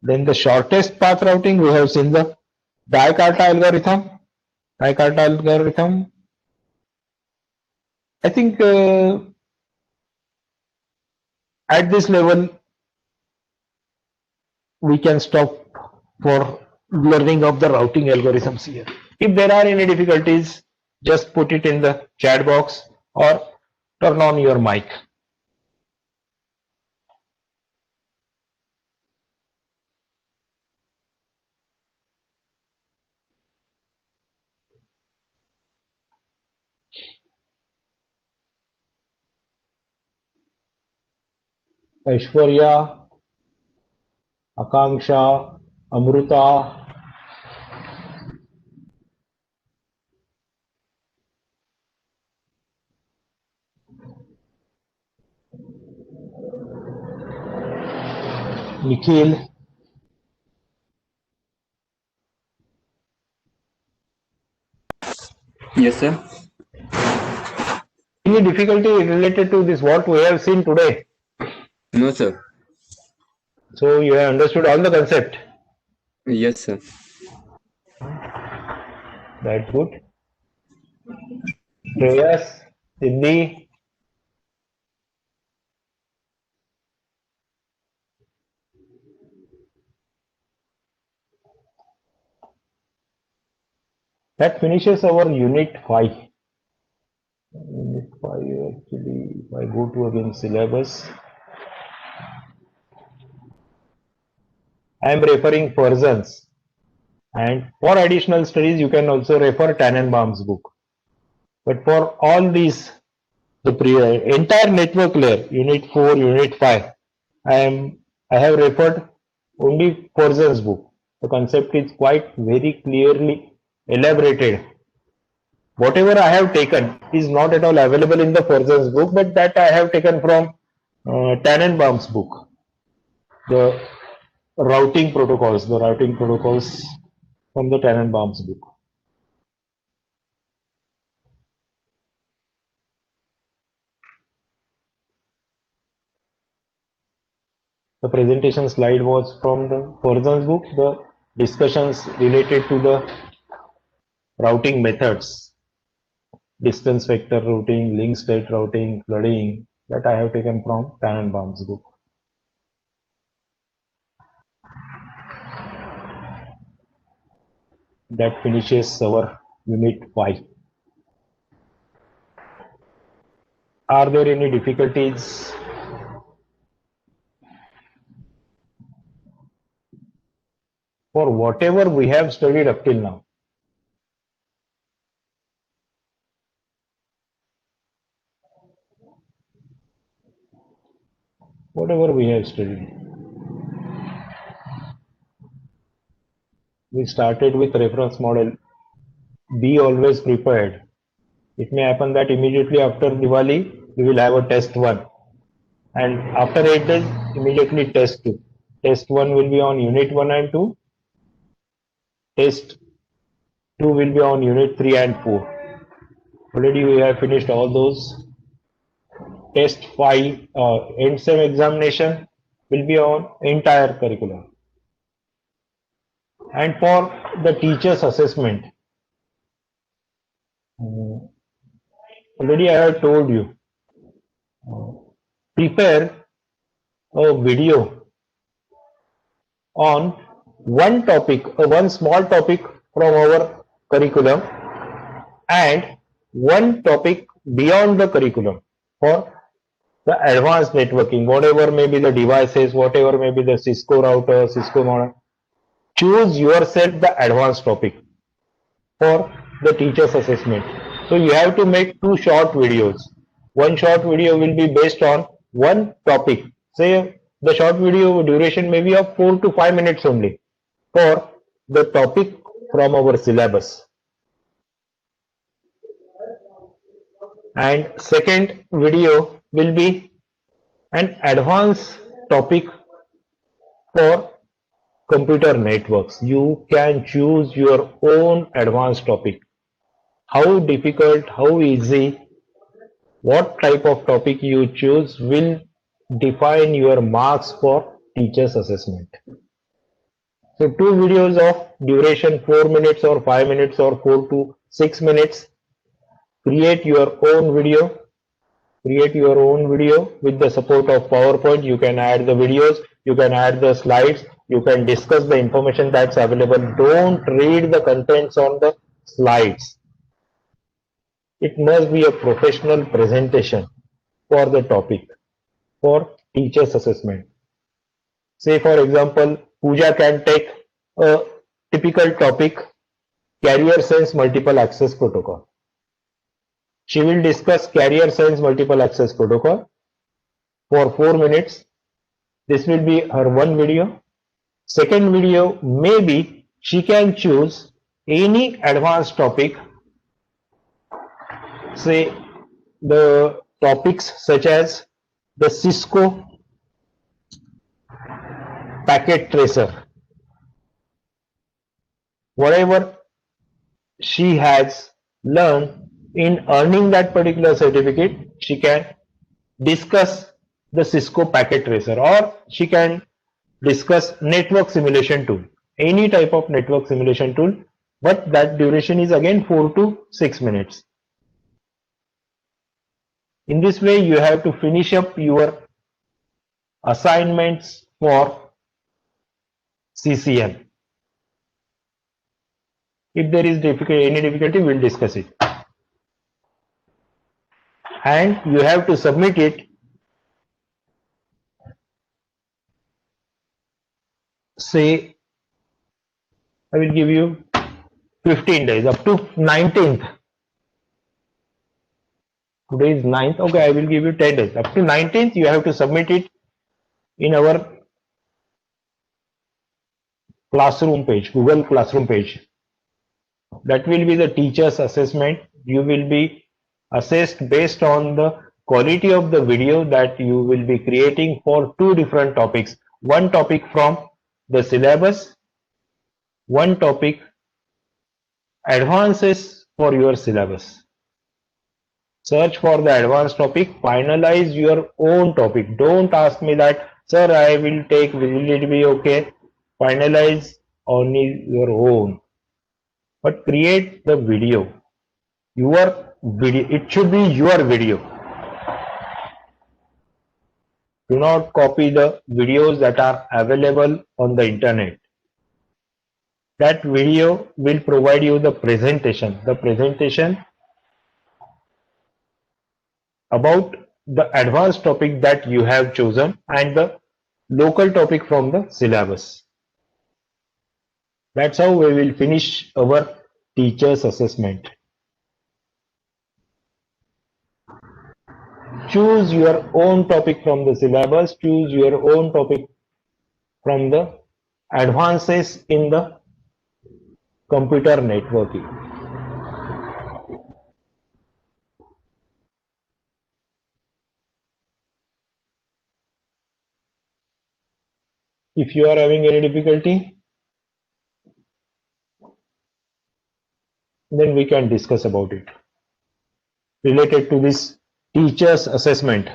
[SPEAKER 1] Then the shortest path routing, we have seen the Dye-Carta algorithm. I think at this level, we can stop for learning of the routing algorithms here. If there are any difficulties, just put it in the chat box or turn on your mic. Aishwarya, Akanksha, Amrita, Nikhil,
[SPEAKER 2] Yes, sir.
[SPEAKER 1] any difficulty related to this what we have seen today?
[SPEAKER 2] No, sir.
[SPEAKER 1] So you have understood all the concept.
[SPEAKER 2] Yes, sir.
[SPEAKER 1] That's good. Prayas, Siddhi, that finishes our unit 5. Unit 5 actually, if I go to again syllabus, I am referring Furzens, and for additional studies you can also refer Tannenbaum's book. But for all these, the entire network layer, unit 4, unit 5, I have referred only Furzens book. The concept is quite very clearly elaborated. Whatever I have taken is not at all available in the Furzens book, but that I have taken from Tannenbaum's book. The routing protocols from the Tannenbaum's book. The presentation slide was from the Furzens book. The discussions related to the routing methods, distance vector routing, link state routing, flooding, that I have taken from Tannenbaum's book. That finishes our unit 5. Are there any difficulties? For whatever we have studied up till now? Whatever we have studied. We started with reference model. Be always prepared. It may happen that immediately after Diwali, we will have a test 1. And after 8 days, immediately test 2. Test 1 will be on unit 1 and 2. Test 2 will be on unit 3 and 4. Already we have finished all those. Test 5, end sem examination will be on entire curriculum. And for the teacher's assessment, already I have told you, prepare a video on one topic, one small topic from our curriculum, and one topic beyond the curriculum for the advanced networking, whatever may be the devices, whatever may be the Cisco router, Cisco modem. Choose yourself the advanced topic for the teacher's assessment. So you have to make 2 short videos. One short video will be based on one topic. Say the short video duration may be of 4 to 5 minutes only for the topic from our syllabus. And second video will be an advanced topic for computer networks. You can choose your own advanced topic. How difficult, how easy, what type of topic you choose will define your marks for teacher's assessment. So 2 videos of duration 4 minutes or 5 minutes or 4 to 6 minutes. Create your own video. Create your own video with the support of PowerPoint. You can add the videos, you can add the slides, you can discuss the information that's available. Don't read the contents on the slides. It must be a professional presentation for the topic, for teacher's assessment. Say for example, Pooja can take a typical topic, carrier sense multiple access protocol. She will discuss carrier sense multiple access protocol for 4 minutes This will be her one video. Second video, maybe she can choose any advanced topic, say the topics such as the Cisco packet tracer. Whatever she has learned in earning that particular certificate, she can discuss the Cisco packet tracer, or she can discuss network simulation tool, any type of network simulation tool, but that duration is again 4 to 6 minutes. In this way, you have to finish up your assignments for CCL. If there is any difficulty, we'll discuss it. And you have to submit it, say, I will give you 15 days, up to 19th. Today is 9th. Okay, I will give you 10 days. Up to 19th, you have to submit it in our classroom page, Google Classroom page. That will be the teacher's assessment. You will be assessed based on the quality of the video that you will be creating for two different topics. One topic from the syllabus, one topic advances for your syllabus. Search for the advanced topic, finalize your own topic. Don't ask me that, sir, I will take, will it be okay? Finalize only your own. But create the video. Your video, it should be your video. Do not copy the videos that are available on the internet. That video will provide you the presentation. The presentation about the advanced topic that you have chosen and the local topic from the syllabus. That's how we will finish our teacher's assessment. Choose your own topic from the syllabus, choose your own topic from the advances in the computer networking. If you are having any difficulty, then we can discuss about it related to this teacher's assessment.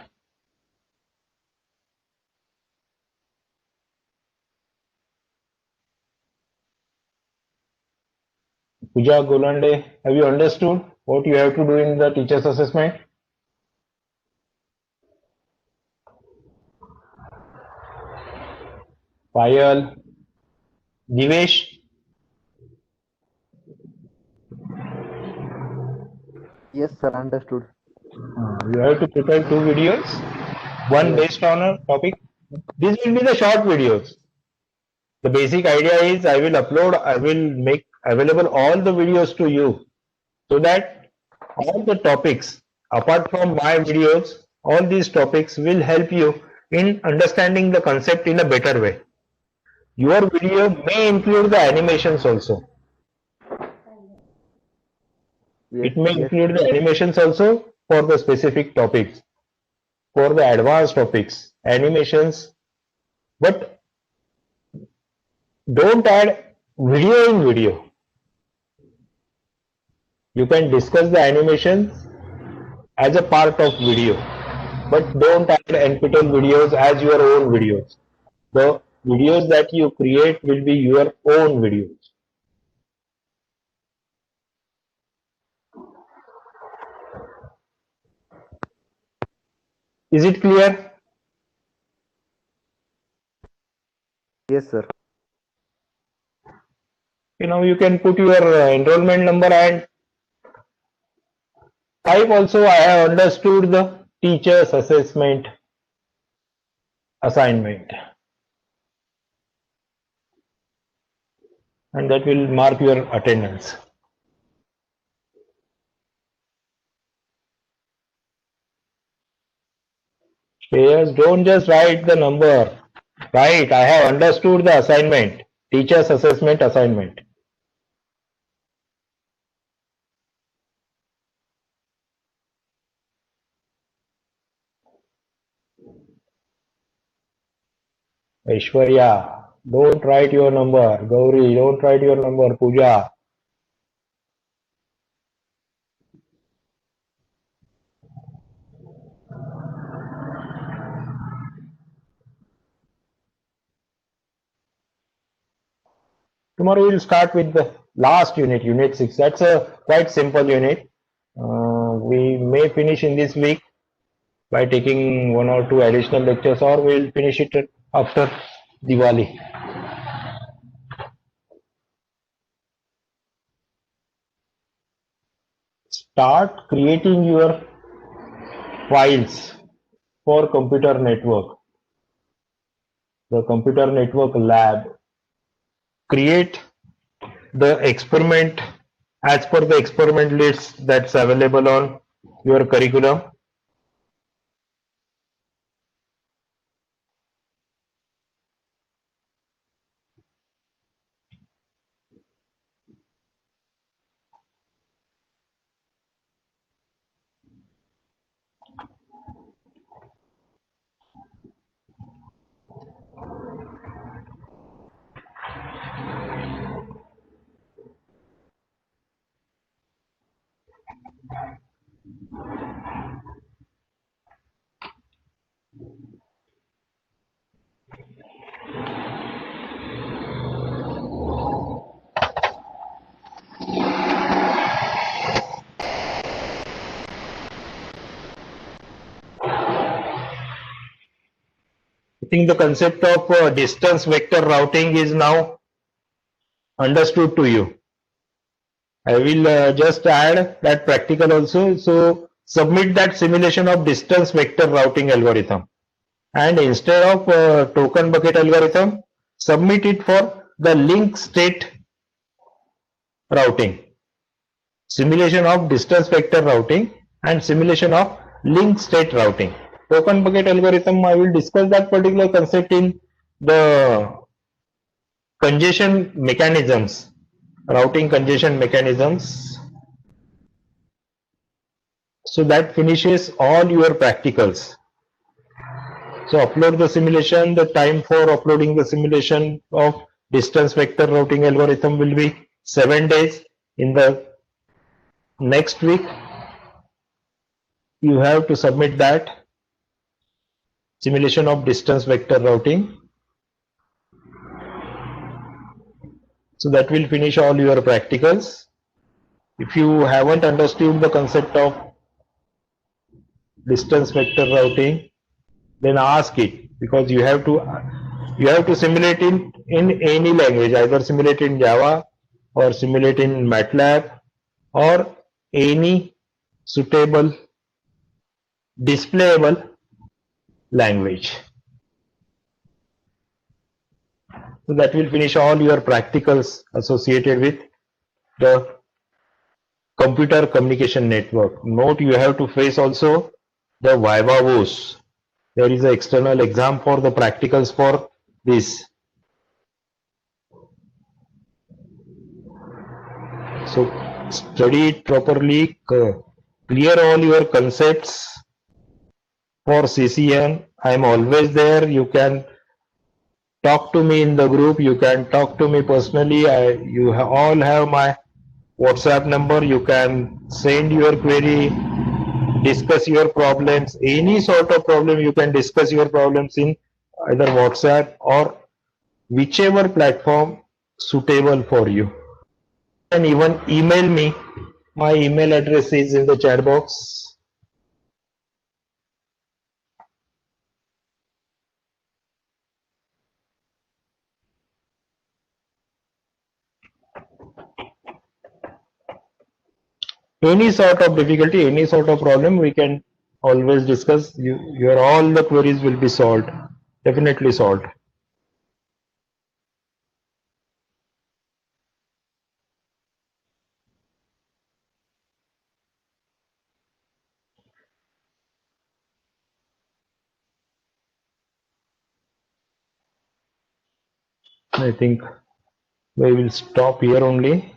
[SPEAKER 1] Pooja Golande, have you understood what you have to do in the teacher's assessment? Payal, Divesh,
[SPEAKER 3] Yes, sir, understood.
[SPEAKER 1] you have to prepare two videos, one based on a topic. These will be the short videos. The basic idea is I will make available all the videos to you so that all the topics apart from my videos, all these topics will help you in understanding the concept in a better way. Your video may include the animations also.
[SPEAKER 3] Yes,
[SPEAKER 1] It may
[SPEAKER 3] yes,
[SPEAKER 1] include the animations also for the specific topics, for the advanced topics, animations, but don't add video in video. You can discuss the animations as a part of video, but don't add NPTEL videos as your own videos. The videos that you create will be your own videos. Is it clear?
[SPEAKER 3] yes, sir.
[SPEAKER 1] Now you can put your enrollment number and type also I have understood the teacher's assessment assignment. And that will mark your attendance. Players, don't just write the number. Right, I have understood the assignment, teacher's assessment assignment. Aishwarya, don't write your number. Gauri, don't write your number. Pooja. Tomorrow we'll start with the last unit, unit 6. That's a quite simple unit. We may finish in this week by taking one or two additional lectures, or we'll finish it after Diwali. Start creating your files for computer network, the computer network lab. Create the experiment as per the experiment list that's available on your curriculum. I think the concept of distance vector routing is now understood to you. I will just add that practical also. So submit that simulation of distance vector routing algorithm. And instead of token bucket algorithm, submit it for the link state routing. Simulation of distance vector routing and simulation of link state routing. Token bucket algorithm, I will discuss that particular concept in the congestion mechanisms, routing congestion mechanisms. So that finishes all your practicals. So upload the simulation. The time for uploading the simulation of distance vector routing algorithm will be 7 days. In the next week, you have to submit that simulation of distance vector routing. So that will finish all your practicals. If you haven't understood the concept of distance vector routing, then ask it, because you have to simulate in any language, either simulate in Java or simulate in MATLAB or any suitable displayable language. So that will finish all your practicals associated with the computer communication network. Note, you have to face also the Viva Voce. There is an external exam for the practicals for this. So study it properly, clear all your concepts for CCN. I am always there. You can talk to me in the group. You can talk to me personally. You all have my WhatsApp number. You can send your query, discuss your problems. Any sort of problem, you can discuss your problems in either WhatsApp or whichever platform suitable for you. And even email me. My email address is in the chat box. Any sort of difficulty, any sort of problem, we can always discuss. Your all the queries will be solved, definitely solved. I think we will stop here only.